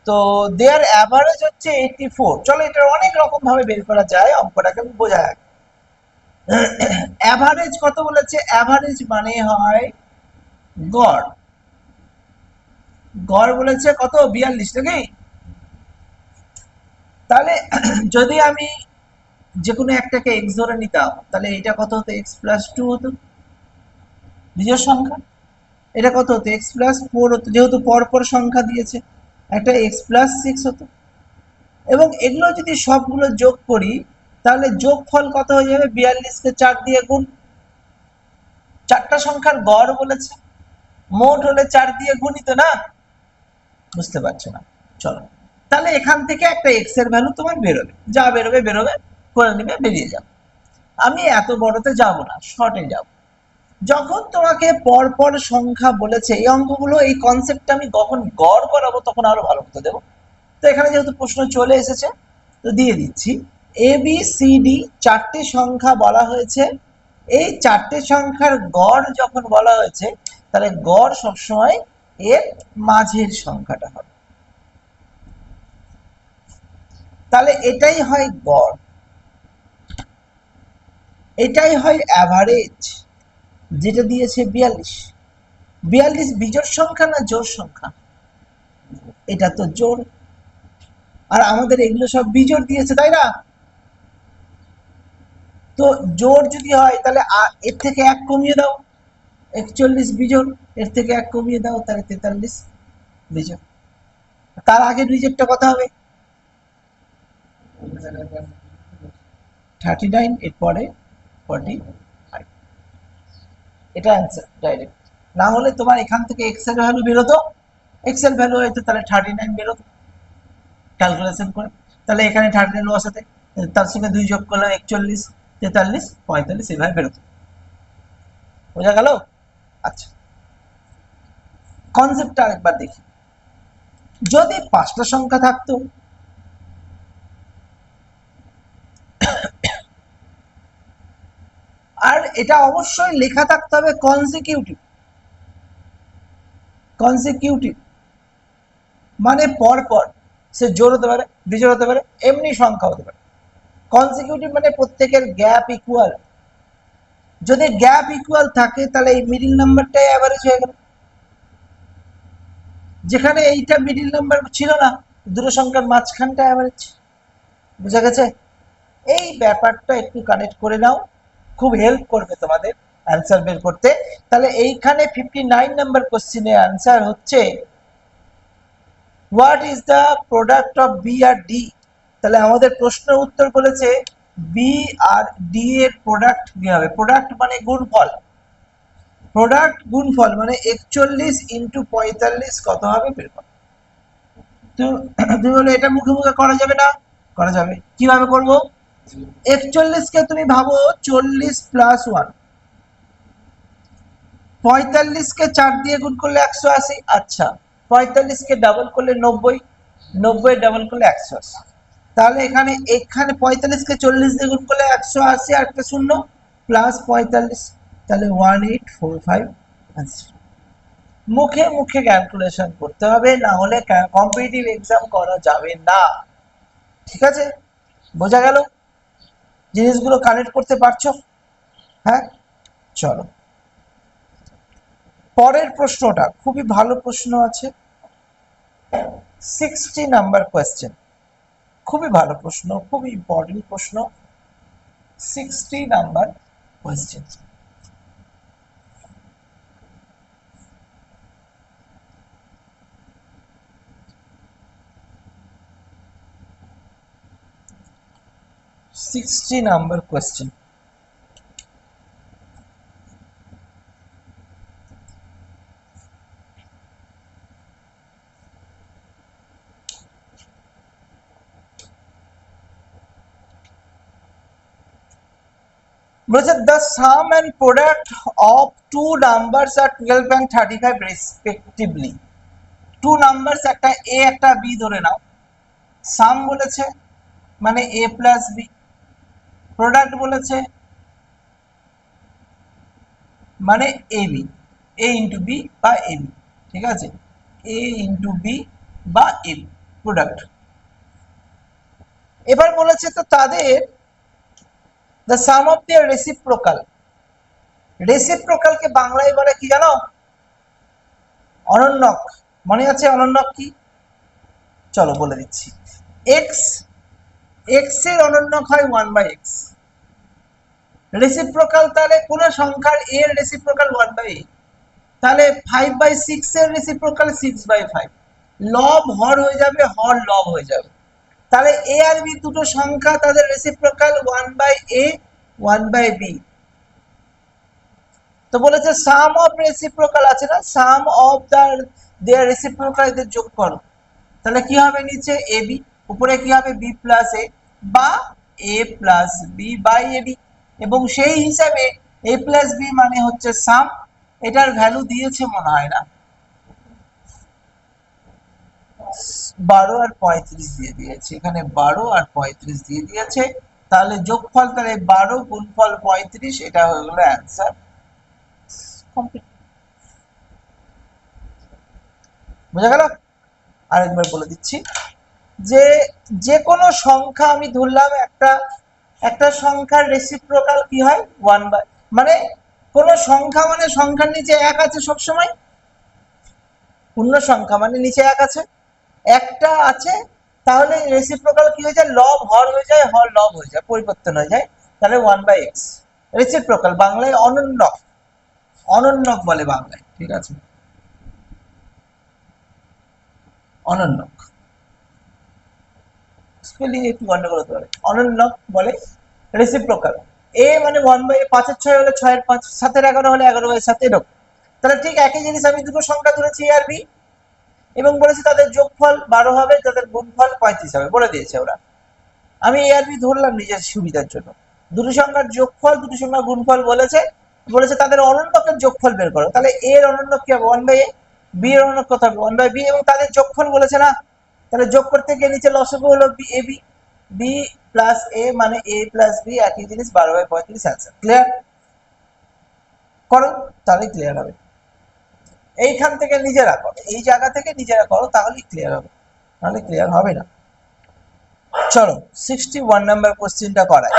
তো দেয়ার অ্যাভারেজ হচ্ছে 84। চলো এটা অনেক রকম ভাবে বের করা যায়, অঙ্কটাকে বোঝা যায়। অ্যাভারেজ কত বলেছে? অ্যাভারেজ মানে হয় গড়। গড় বলেছে কত? 42 নাকি? তাহলে যদি আমি যে কোনো একটাকে এক্স ধরে নিতাম তাহলে এটা কত হতো? এক্স প্লাস 2 হতো বিজোড় সংখ্যা। এটা কত হতো? এক্স প্লাস 4 হতো, যেহেতু পরপর সংখ্যা দিয়েছে। একটা এক্স প্লাস 6 হতো। এবং এগুলো যদি সবগুলো যোগ করি তাহলে যোগফল কত হয়ে যাবে? 42 কে 4 দিয়ে গুণ। 4টা সংখ্যার গড় বলেছে, মোট হলে 4 দিয়ে গুণিত না? বুঝতে পারছো না? চলো, তাহলে এখান থেকে একটা এক্স এর ভ্যালু তোমার বেরোবে, যা বেরোবে বেরোবে, করে নিবে, বেরিয়ে যাবে। আমি এত বড়তে যাব না, শর্টে যাব। যখন তোমাকে পরপর সংখ্যা বলেছে, এই অঙ্কগুলো, এই কনসেপ্টটা আমি যখন গড় করাবো তখন আরো ভালো মতো দেবো। তো এখানে যেহেতু প্রশ্ন চলে এসেছে তো দিয়ে দিচ্ছি। এ বি সি ডি 4টি সংখ্যা বলা হয়েছে, এই 4টি সংখ্যার গড় যখন বলা হয়েছে তাহলে গড় সবসময় এর মাঝের সংখ্যাটা হবে। তাহলে এটাই হয় গড়, এটাই হয় অ্যাভারেজ, যেটা দিয়েছে 42। 42 বিজোড় সংখ্যা না জোড় সংখ্যা? এটা তো জোড়, আর আমাদের এগুলো সব বিজোড় দিয়েছে, তাই না? তো জোড় যদি হয় তাহলে এর থেকে 1 কমিয়ে দাও, 41 বিজোড়, এর থেকে 1 কমিয়ে দাও তাহলে 43 বিজোড়। তার আগের ডিজিটটা কত হবে? 39, এর পরে 45। এটা অ্যান্সার ডাইরেক্ট। না হলে তোমার এখান থেকে এক্স এর ভ্যালু বেরোতো, এক্স এর ভ্যালু হয়তো তাহলে 39 বেরোতো ক্যালকুলেশন করে। তাহলে এখানে 39 বসাতে, তার সঙ্গে 2 যোগ করলে 41, 43, 45 এভাবে বেরোতো। বোঝা গেল? আচ্ছা, কনসেপ্টটা আরেকবার দেখি। যদি 5টা সংখ্যা থাকতো, আর এটা অবশ্যই লেখা থাকতে হবে কনসিকিউটিভ। কনসিকিউটিভ মানে পরপর, সে জোড় হতে পারে, বিজোড় হতে পারে, এমনি সংখ্যা হতে পারে। কনসিকিউটিভ মানে প্রত্যেকের গ্যাপ ইকুয়াল। যদি গ্যাপ ইকুয়াল থাকে তাহলে এই মিডিল নাম্বারটাই অ্যাভারেজ হয়ে গেল। যেখানে এইটা মিডিল নাম্বার ছিল না, দুটো সংখ্যার মাঝখানটা অ্যাভারেজ। বুঝা গেছে? এই ব্যাপারটা একটু কানেক্ট করে নাও, খুব হেল্প করবে তোমাদের অ্যান্সার বের করতে। তাহলে এইখানে 59 নাম্বার কোশ্চেনের অ্যান্সার হচ্ছে what is the product of B R D. তাহলে আমাদের প্রশ্নের উত্তর বলেছে বি আর ডি এর প্রোডাক্ট কি হবে? প্রোডাক্ট মানে গুণফল। প্রোডাক্ট গুণফল মানে 41 ইন্টু 45 কত হবে বের করো। তুমি বলে এটা মুখে মুখে করা যাবে না? করা যাবে। কিভাবে করব? 41 কে তুমি ভাবো 40 প্লাস 1, 45 কে 4 দিয়ে গুণ করলে 180। আচ্ছা, 45 কে ডাবল করলে 90, 90 ডাবল করলে 180। তাহলে এখানে এখানে 45 কে 40 দিয়ে গুণ করলে 180, আর একটা শূন্য প্লাস 45, তাহলে 1845 আনসার। মুখে মুখে ক্যালকুলেশন করতে হবে, না হলে কম্পিটিটিভ এক্সাম করা যাবে না। ঠিক আছে, বোঝা গেল? জিনিসগুলো কানেক্ট করতে পারছো? হ্যাঁ, চলো পরের প্রশ্নটা খুবই ভালো প্রশ্ন আছে, 60 নাম্বার কোয়েশ্চেন। খুবই ভালো প্রশ্ন, খুবই ইম্পর্টেন্ট প্রশ্ন, 60 number question. Number question. The sum and product of two numbers are 12 and 35 respectively. Two numbers, একটা a একটা b ধরে নাও, সাম বলেছে মানে a প্লাস b, প্রোডাক্ট বলেছে মানে ab, a ইন্টু b বা ab, ঠিক আছে, a ইন্টু b বা ab প্রোডাক্ট। এবার বলেছে তো তাদের the sum of their reciprocal, রেসিপ্রোকালকে বাংলায় বলে কি জানো? অনন্যক। মনে আছে অনন্যক কি? চলো বলে দিচ্ছি, এক্স, এক্স এর অনন্যক হয় 1/x। রেসিপ্রোকাল তাহলে কোন সংখ্যার এর রেসিপ্রোকাল 1/a, তাহলে 5/6 এর রেসিপ্রোকাল 6/5, লব হর হয়ে যাবে, হর লব হয়ে যাবে। তাহলে এ আর বি দুটো সংখ্যা, তাদের রেসিপ্রোকাল 1/a 1/b। তো বলেছে সাম অফ রেসিপ্রোকাল আছে না, সাম অফ দেয়ার রেসিপ্রোকাল এদের যোগ করো, তাহলে কি হবে নিচে এ বি, উপরে কি হবে বি প্লাস এ বা a plus b by a b, এবং সেই হিসাবে এ প্লাস বি মানে হচ্ছে সাম, এটার ভ্যালু দিয়েছে মনে হয় না, 12 আর 35 দিয়ে দিয়েছে, এখানে 12 আর 35 দিয়ে দিয়েছে, তাহলে যোগফল তাহলে 12 গুণফল 35, এটা হয়ে গেল অ্যান্সার কমপ্লিট। বোঝা গেল? আরেকবার বলে দিচ্ছি, যে যে কোনো সংখ্যা আমি ধরলাম, একটা সংখ্যার রেসিপ্রোকাল কি হয় 1/, মানে কোন সংখ্যা মানে সংখ্যার নিচে এক আছে সবসময়, পূর্ণ সংখ্যা মানে নিচে এক আছে, একটা আছে, তাহলে রেসিপ্রোকাল কি হয়ে যায়, লব হর হয়ে যায়, হর লব হয়ে যায়, পরিবর্তন হয়ে যায়, তাহলে 1/x। রেসিপ্রোকাল বাংলায় অনন্যক, অনন্যক বলে বাংলায়, ঠিক আছে, অনন্যক। স্পেলিং একটু গন্ডগোল হতে পারে, অনন্যক বলে রেসিপ্রোকাল। এ মানে 1/a, 5 এর 6 হলে 6 এর 5, 7 এর 11 হলে 11 এর 7, এরকম। তাহলে ঠিক একই জিনিস আমি দুটো সংখ্যা ধরেছি এ আর বি, এবং বলেছি তাদের যোগফল 12 হবে, তাদের গুণফল 35 হবে, বলে দিয়েছে ওরা। আমি এ আর বি ধরলাম নিজের সুবিধার জন্য, দুটো সংখ্যার যোগফল, দুটো সংখ্যার গুণফল বলেছে, বলেছে তাদের অনন্যকের যোগফল বের করো, তাহলে এ এর অনন্যক কি হবে 1/a, বি এর অনন্যক কত হবে 1/b, এবং তাদের যোগফল বলেছে না, তাহলে যোগ করতে গিয়ে নিচে লসগু হলো B A B, B plus এ মানে এ প্লাস বি, একই জিনিস, 12/35 অ্যান্সার। ক্লিয়ার? করো, তাহলে ক্লিয়ার হবে। এইখান থেকে নিজেরা করো, এই জায়গা থেকে নিজেরা করো, তাহলেই ক্লিয়ার হবে, নাহলে ক্লিয়ার হবে না। চলো 61 নাম্বার কোশ্চেনটা করাই।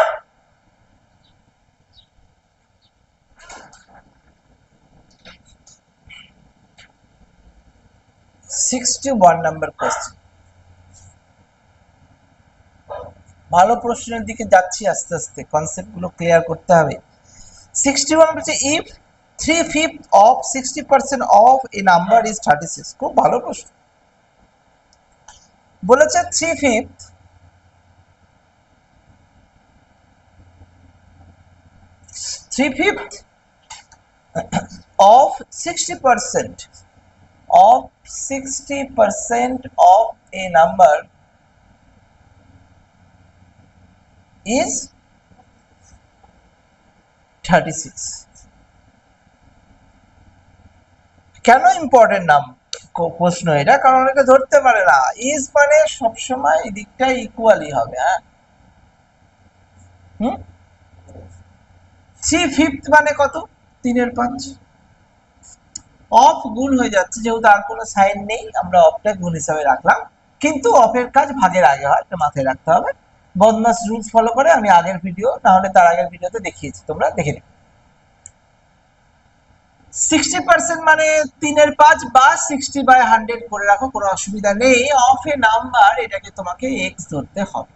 61 নাম্বার কোশ্চেন, ভালো প্রশ্নের দিকে যাচ্ছি আস্তে আস্তে, কনসেপ্ট গুলো ক্লিয়ার করতে হবে। 61 বলছে if 3/5 of 60% of a number is 36, খুব ভালো প্রশ্ন। বলেছে 3/5 of 60% of 60% of a number is 36। কেন ইম্পর্টেন্ট নাম প্রশ্ন এটা, কারণ অনেকে ধরতে পারে না, ইজ মানে সবসময় এই দিকটা ইকুয়ালি হবে। হ্যাঁ, 3/5 মানে কত, 3/5, অফ গুণ হয়ে যাচ্ছে, যেহেতু আর কোনো সাইন নেই, আমরা অফটা গুণ হিসাবে রাখলাম, কিন্তু অফের কাজ ভাগের আগে হয়, এটা মাথায় রাখতে হবে। বদমাস রুলস ফলো করে, আমি আগের ভিডিও না হলে তার আগের ভিডিওতে দেখিয়েছি, তোমরা দেখে নিও। 60% মানে 3/5 বা 60/100 করে রাখো, কোনো অসুবিধা নেই। অফ এ নাম্বার, এটাকে তোমাকে এক্স ধরতে হবে।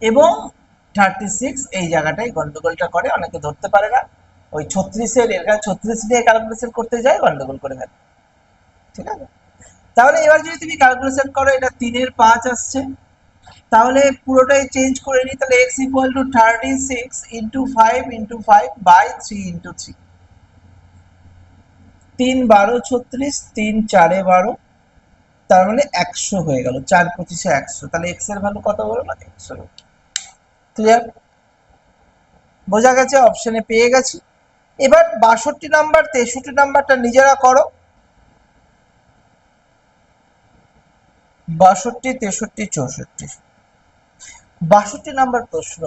এবং 36 এই জায়গাটাই গন্ডগোলটা করে, অনেকে ধরতে পারে না। ওই 36-এর এখানে 36 দিয়ে ক্যালকুলেশন করতে যাই গন্ডগোল করে ফেলে। ঠিক আছে, তাহলে এবার যদি তুমি ক্যালকুলেশন করো, এটা 3/5 আসছে, তাহলে পুরোটাই চেঞ্জ করে নিই। তাহলে x equal to 36 into 5 into 5 by 3 into 3। 3 12 36, 3 4 12, তার মানে 100 হয়ে গেল। 4 25 100, তাহলে x এর ভ্যালু কত বলো না? 100। ক্লিয়ার? বোঝা গেছে? অপশনে পেয়ে গেছি। এবার 62 নাম্বার 63 নাম্বারটা নিজেরা করো। 62 63 64। 62 নাম্বার প্রশ্ন,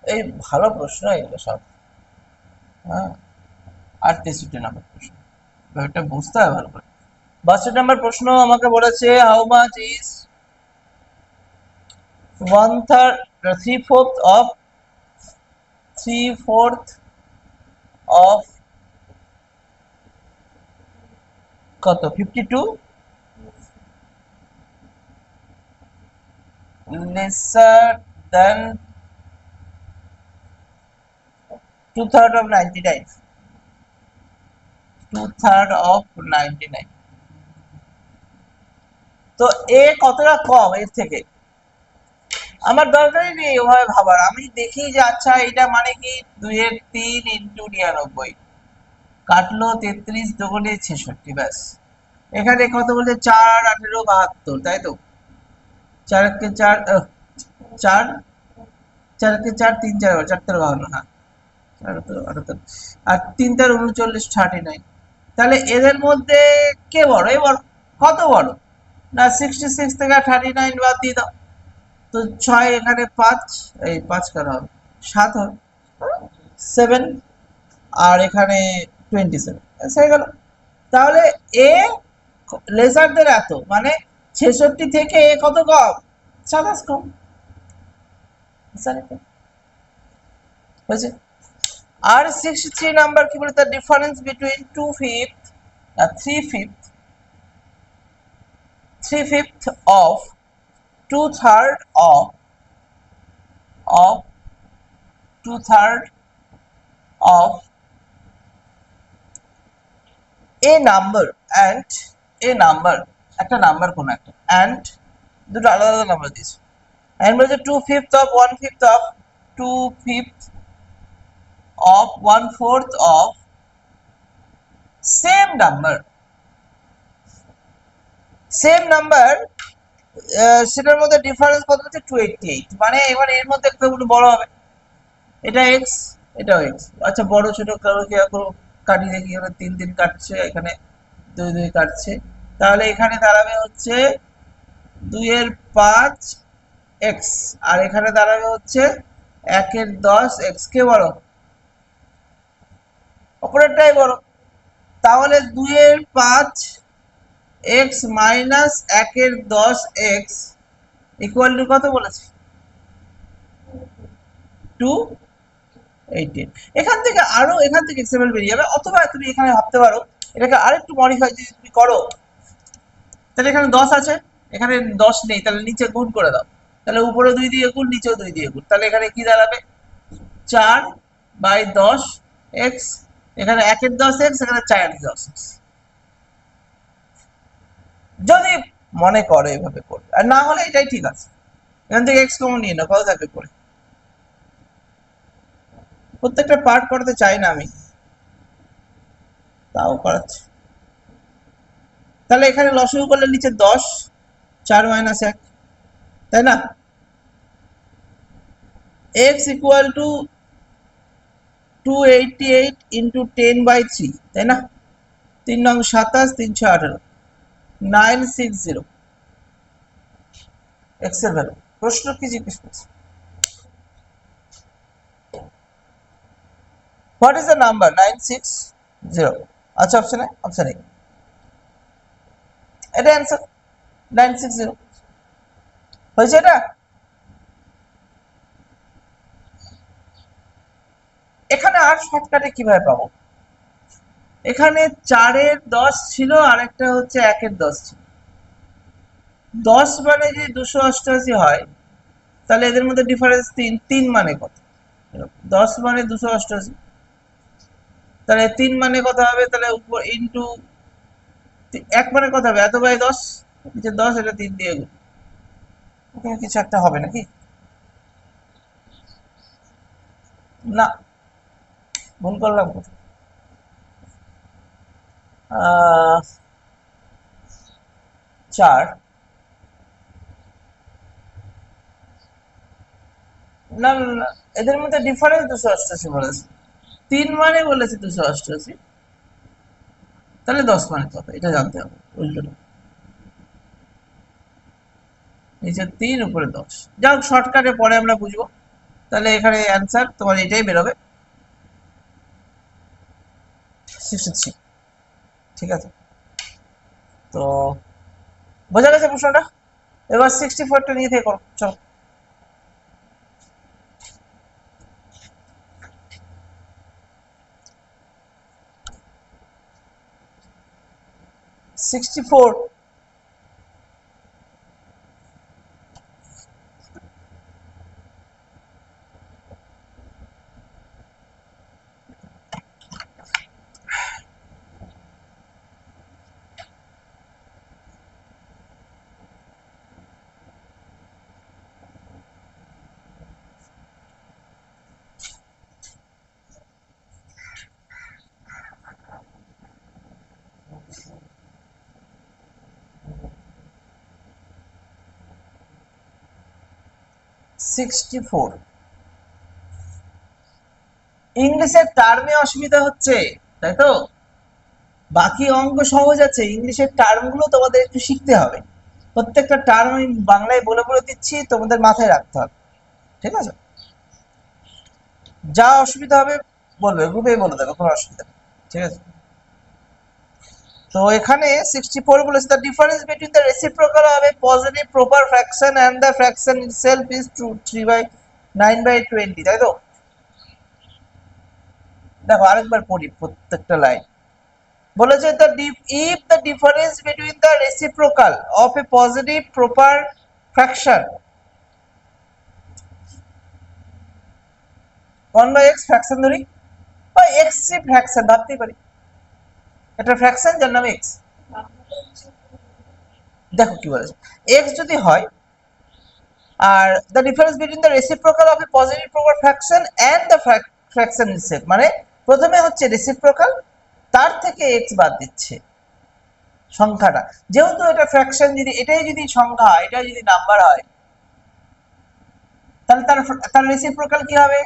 এই ভালো প্রশ্ন এগুলো সব। হ্যাঁ, আর 63 নাম্বার প্রশ্ন, এটা বুঝতে হবে ভালো করে। 62 নাম্বার প্রশ্ন আমাকে বলেছে, how much is 1/3 3/4 of 3/4 of কত? 52 lesser than 2/3 of 99, 2/3 of 99। তো এ কতটা কম এর থেকে? আমার দরকারই নেই ওভাবে ভাবার, আমি দেখি যে আচ্ছা এটা মানে কি 2/3 ইন্টু 99, কাটলো 33 দুগুণে 66, ব্যাস। এখানে কত বলছে? 4 18 72, তাই তো? 4 কে 4 4 4 কে 4 3 4 4 4 52, হ্যাঁ 78, আর 3 4 39 39। তাহলে এদের মধ্যে কে বড়? এ বড়। কত বড় না? 66 থেকে 39 বাদ দিয়ে দাও, তো 6 এখানে 5, এই 5 কেন হবে? 7 হবে, 7, আর এখানে 27 হয়ে গেল। তাহলে এ লেজারদের এত, মানে 66 থেকে এ কত কম? 27 কম। হয়েছে। আর 63 নাম্বার কি বলে? দ্য ডিফারেন্স বিটুইন 2/5 আর 3/5 of 2/3 of 2/3 of a number and a number, একটা নাম্বার কোন একটা, and দুটো আলাদা আলাদা নাম্বার দিয়েছে, and বলছে 2/5 of 1/5 of 2/5 of 1/4 of same number, সেটার মধ্যে ডিফারেন্স কত হচ্ছে? 288। মানে এবার এর মধ্যে একটা বড় হবে, এটা x, এটাও x। আচ্ছা বড় ছোট কাটি দেখি, এখানে 3 3 কাটছে, এখানে 2 2 কাটছে, তাহলে এখানে দাঁড়াবে হচ্ছে 2/5 x, আর এখানে দাঁড়াবে হচ্ছে 1/10 x। কে বড়? অপরেরটাই বড়। তাহলে 2/5 x minus 1/10 x equal two কত বলেছে? 218। এখান থেকে এক্সএমএল বেরিয়ে যাবে, অথবা তুমি এখানে ভাবতে পারো এটাকে আরেকটু মডিফাই যদি তুমি করো, তাহলে এখানে 10 আছে, এখানে 10 নেই, তাহলে নিচে গুণ করে দাও, তাহলে উপরে 2 দিয়ে গুণ, নিচেও 2 দিয়ে গুণ, তাহলে এখানে কি দাঁড়াবে? 4/10 x, এখানে 1/10 x, এখানে 4/10 x। যদি মনে করো এভাবে করবে, আর না হলে এটাই ঠিক আছে, এখান থেকে এক্স কমন নিয়ে নাও, কত থাকবে পরে। প্রত্যেকটা পার্ট করতে চাই না আমি, তাও করাচ্ছি। তাহলে এখানে লসাগু করলে নিচে 10, 4 - 1, তাই না? x ইকুয়াল টু 288 ইন্টু 10/3, তাই না? 3 নং 27, 3 6 18, 960 x এর ভ্যালু। প্রশ্ন কি জিজ্ঞেস করছে? What is the number? 960। আচ্ছা অপশন এ, এটা অ্যান্সার 960। হয়েছে এটা? এখানে আর শর্টকাটে কিভাবে পাবো? এখানে 4-এর 10 ছিল আর একটা হচ্ছে 1-এর 10 ছিল। 10 মানে যদি 288 হয় তাহলে এদের মধ্যে ডিফারেন্স 3। 3 মানে কত? 10 মানে 288, তাহলে 3 মানে কত হবে? তাহলে উপর ইন্টু 1 মানে কত হবে? এত বাই 10, নিচে 10, এটা 3 দিয়ে গুণ। এখানে কিছু একটা হবে নাকি? না, ভুল করলাম। 4, না না না, এদের মধ্যে ডিফারেন্স 288 বলেছে। 3 মানে বলেছে 288, তাহলে 10 মানে কত এটা জানতে হবে। উল্টো নিচে 3 উপরে 10, যাও শর্টকাটে পরে আমরা বুঝবো। তাহলে এখানে অ্যান্সার তোমার এটাই বেরোবে, 63। ঠিক আছে, তো বোঝা গেছে প্রশ্নটা? এবার 64টা নিয়ে থেকে করো, চলো। 64, 64 ইংলিশের টার্মে অসুবিধা হচ্ছে, তাই তো? বাকি অঙ্ক সহজ আছে, ইংলিশের টার্মগুলো তোমাদের একটু শিখতে হবে। প্রত্যেকটা টার্ম আমি বাংলায় বলে বলে দিচ্ছি, তোমাদের মাথায় রাখতে হবে। ঠিক আছে, যা অসুবিধা হবে বলবে, গ্রুপে বলে দেবে, কোনো অসুবিধা নেই। ঠিক আছে, তো এখানে 64 বলেছে the difference between the reciprocal of a positive proper fraction and the fraction itself is 3/9/20, তাই তো? দেখো আরেকবার পড়ি প্রত্যেকটা লাইন। বলেছে the if the difference between the reciprocal of a positive proper fraction 1/x fraction ধরি, বা এক্স সি ফ্র্যাকশন ভাবতেই পারি, এটা ফ্র্যাকশন যার নাম এক্স। দেখো কি বলেছে, এক্স যদি হয় আর the difference between the reciprocal of a positive proper fraction and the fraction itself, মানে প্রথমে হচ্ছে রেসিপ্রোকাল, তার থেকে এক্স বাদ দিচ্ছে সংখ্যাটা। যেহেতু এটা ফ্র্যাকশন, যদি এটাই যদি সংখ্যা, এটাই যদি নাম্বার হয়, তাহলে তার রেসিপ্রোকাল কি হবে?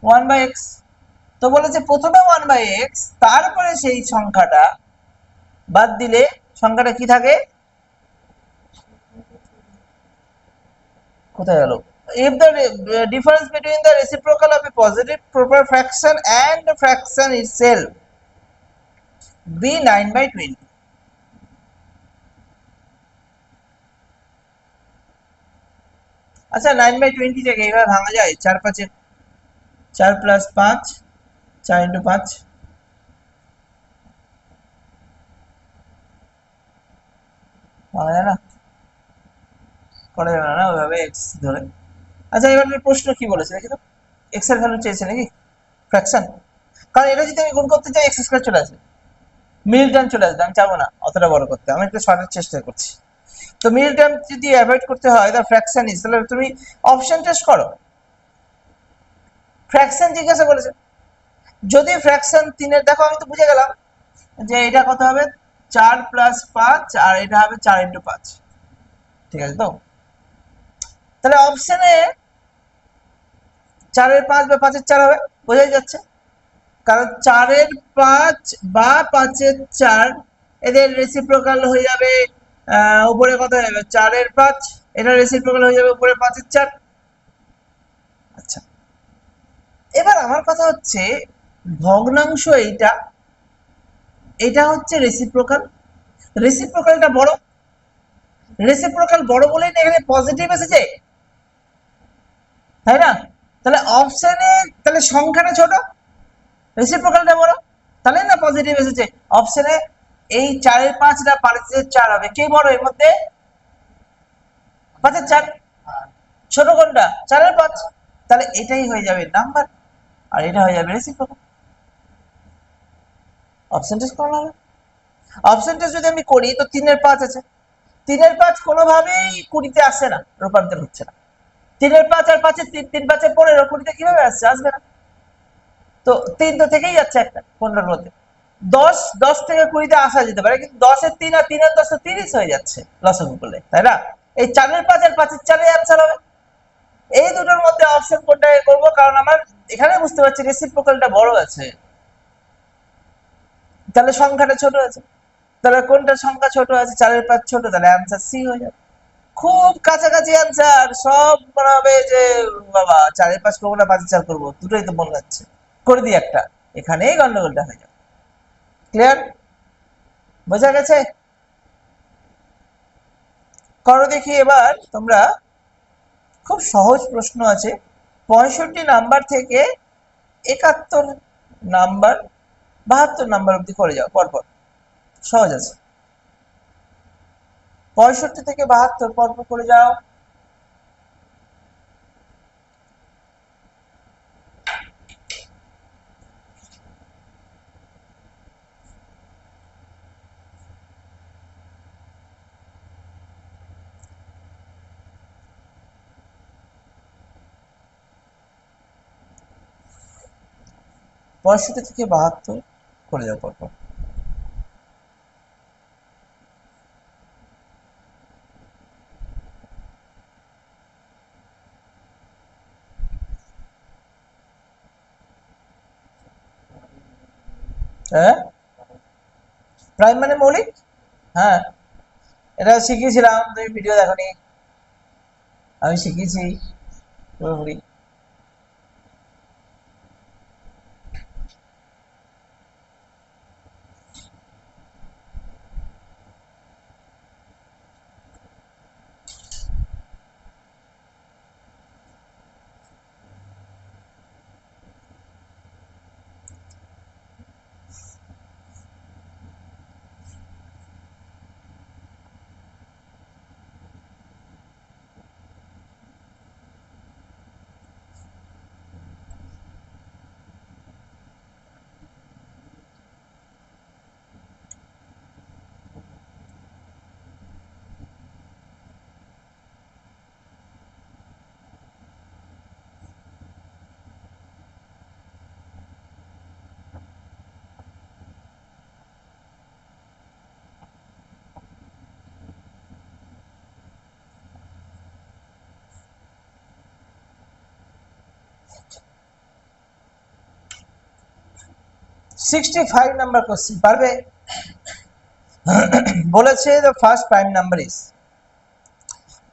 1/x। তো বলেছে প্রথমে 1/x, তারপরে সেই সংখ্যাটা বাদ দিলে সংখ্যাটা কি থাকে? কোথায় গেল? If the difference between the reciprocal of a positive proper fraction and the fraction itself be 9/20, আচ্ছা 9/20 টাকে এইভাবে ভাঙা যায়, 4 + 5, 4 × 5, ভাঙা যায় না? করা যাবে না ওইভাবে এক্স ধরে। আচ্ছা এবার প্রশ্ন কি বলেছে দেখি তো, এক্স এর ভ্যালু চেয়েছে নাকি ফ্র্যাকশন? কারণ এটা যদি আমি গুণ করতে চাই এক্স স্কয়ার চলে আসে, মিল টার্ম চলে আসবে, আমি চাবো না অতটা বড় করতে, আমি একটু শর্টের চেষ্টা করছি। তো মিল টার্ম যদি অ্যাভয়েড করতে হয়, দা ফ্র্যাকশন ইজ, তাহলে তুমি অপশন টেস্ট করো। ফ্র্যাকশন জিজ্ঞাসা করেছে, যদি ফ্র্যাকশন 3-এর, দেখো আমি তো বুঝে গেলাম যে এটা কত হবে, 4 + 5, আর এটা হবে 4 × 5। ঠিক আছে তো? তাহলে অপশনে 4-এর 5 বা 5-এর 4 হবে, বোঝাই যাচ্ছে। কারণ 4-এর 5 বা 5-এর 4 এদের রেসিপ্রোকাল হয়ে যাবে, উপরে কত হয়ে যাবে 4-এর 5, এটা রেসিপ্রোকাল হয়ে যাবে উপরে 5-এর 4। আচ্ছা, এবার আমার কথা হচ্ছে ভগ্নাংশ এইটা, এটা হচ্ছে রেসিপ্রোকাল, রেসিপ্রোকালটা বড়, রেসিপ্রোকাল বড় বলেই না এখানে পজিটিভ এসেছে, তাই না? তাহলে অপশনে তাহলে সংখ্যাটা ছোট, রেসিপ্রোকালটা বড়, তাহলে না পজিটিভ এসেছে। অপশনে এই 4-5 না 5-4 হবে, কে বড় এর মধ্যে? 5-4। ছোট কোনটা? 4-5। তাহলে এটাই হয়ে যাবে নাম্বার, আর এটা হয়ে যাবে রেসিপ্রোকাল। অপশন টেস্ট করা হবে। অপশন টেস্ট যদি আমি করি তো 3-5 আছে, 3-5 কোনোভাবেই 20-তে আসে না, রূপান্তর হচ্ছে না। 3-5 আর 5-3, 3-5 15, 20-তে কিভাবে আসছে? আসবে না। তো 3 তো থেকেই যাচ্ছে একটা 15-র মধ্যে। 10 থেকে 20-তে আসা যেতে পারে, কিন্তু 10-এর 3 আর 3-এর 10 তো 30 হয়ে যাচ্ছে লসাগু করলে, তাই না? এই 4-5 আর 5-4 অ্যান্সার হবে। এই দুটোর মধ্যে অপশন কোনটা করব, কারণ আমার এখানে বুঝতে পারছি রেসিপ্রোকালটা বড় আছে, তাহলে সংখ্যাটা ছোট আছে। তাহলে কোনটা সংখ্যা ছোট আছে? 4-5 ছোট, তাহলে অ্যান্সার সি হয়ে যাবে। খুব কাছাকাছি অ্যান্সার, সব মনে হবে যে বাবা 4-5 করবো না 5-4 করবো, দুটোই তো মনে যাচ্ছে, করে দিই একটা, এখানেই গন্ডগোলটা হয়ে যাবে। ক্লিয়ার? বোঝা গেছে? করো দেখি এবার তোমরা। খুব সহজ প্রশ্ন আছে, 65 নাম্বার থেকে 71 নাম্বার 72 নাম্বার অব্দি করে যাও পরপর, সহজ আছে। 65 থেকে 72 পরপর করে যাও। পঁয়ষট্টি থেকে 72 করে যাও পরপর। হ্যাঁ, প্রাইম মানে মৌলিক। হ্যাঁ, এটা শিখিয়েছিলাম, তুমি ভিডিও দেখোনি, আমি শিখিয়েছি পুরোপুরি। 65 নাম্বার কোশ্চেন পারবে? বলেছে the first prime number is,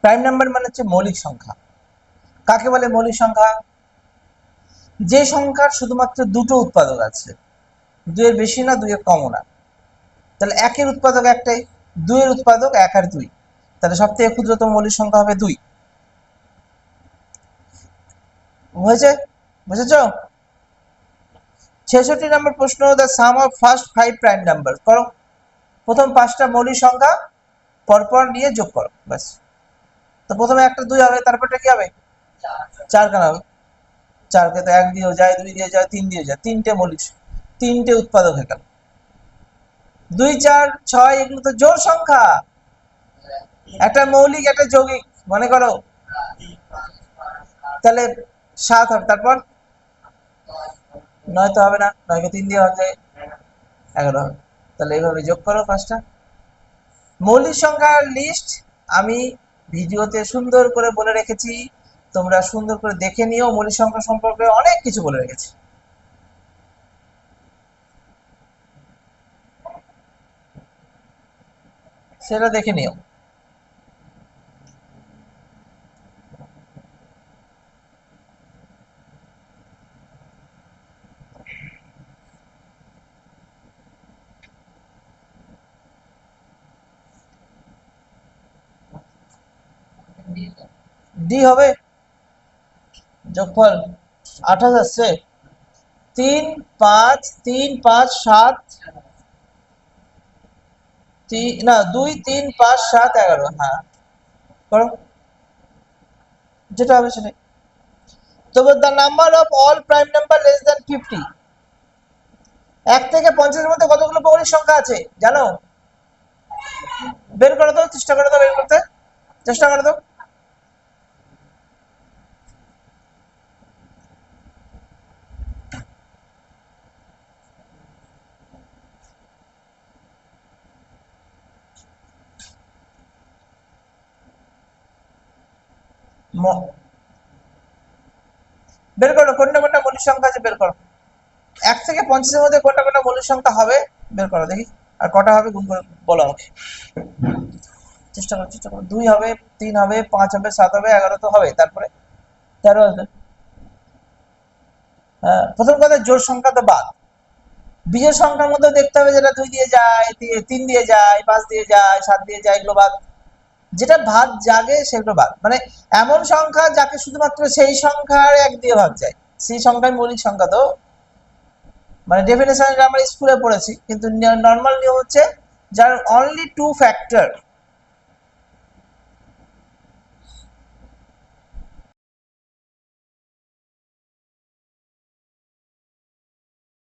prime number মানে হচ্ছে মৌলিক সংখ্যা। কাকে বলে মৌলিক সংখ্যা? যে সংখ্যার শুধুমাত্র দুটো উৎপাদক আছে, দুইয়ের বেশি না দুইয়ের কমও না। তাহলে একের উৎপাদক একটাই, দুইয়ের উৎপাদক 1 আর 2, তাহলে সব থেকে ক্ষুদ্রতম মৌলিক সংখ্যা হবে 2। হয়েছে? বুঝেছ? 66 নম্বর প্রশ্ন, the some of first 5 prime number. করো, প্রথম 5টা মৌলিক সংখ্যা পরপর নিয়ে যোগ করো, ব্যাস। তো প্রথমে একটা 2 হবে, তারপরটা কি হবে? 4 কেন হবে? 4কে তো 1 দিয়েও যায়, 2 দিয়ে যায়, 3 দিয়ে যায়, তিনটে মৌলিক, তিনটে উৎপাদক হয়ে গেল। 2, 4, 6 এগুলো তো জোড় সংখ্যা, একটা মৌলিক একটা যৌগিক, মনে করো। তাহলে 7 হবে, তারপর 9 তো হবে না, 9কে 3 দিয়ে হয়ে যায় 11 হবে। তাহলে এইভাবে যোগ করো 5টা মৌলিক সংখ্যার লিস্ট। আমি ভিডিওতে সুন্দর করে বলে রেখেছি, তোমরা সুন্দর করে দেখে নিও, মৌলিক সংখ্যা সম্পর্কে অনেক কিছু বলে রেখেছি, সেটা দেখে নিও। ডি হবে যোগফল 28 আসছে 3 5 3 5 7 না 2 3 5 7 11 হ্যাঁ করো যেটা হবে সেটাই। তবে the number of all prime number less than 50 1 থেকে 50 এর মধ্যে কতগুলো পৌলিক সংখ্যা আছে জানো? বের করে দাও, চেষ্টা করে দাও বের করতে, চেষ্টা করে দাও। বের করো কোনটা কোনটা মৌলিক সংখ্যা আছে বের করো। 1 থেকে 50 এর মধ্যে কোনটা কোনটা মৌলিক সংখ্যা হবে বের করো দেখি। আর কটা হবে গুণ করে বলো আমাকে। চেষ্টা করো চেষ্টা করো। 2 হবে, 3 হবে, 5 হবে, 7 হবে, 11 তো হবে, তারপরে 13 হবে। হ্যাঁ, প্রথম কথা জোড় সংখ্যা তো বাদ। বিজোড় সংখ্যার মধ্যে দেখতে হবে যেটা 2 দিয়ে যায়, 3 দিয়ে যায়, 5 দিয়ে যায়, 7 দিয়ে যায়, এগুলো বাদ। যেটা ভাগ জাগে সেগুলো বাদ, মানে এমন সংখ্যা যাকে শুধুমাত্র সেই সংখ্যার 1 দিয়ে ভাগ যায় সেই সংখ্যাই মৌলিক সংখ্যা। তো মানে ডেফিনেশন আমরা স্কুলে পড়েছি, কিন্তু নর্মাল নিয়ম হচ্ছে যার অনলি 2 ফ্যাক্টর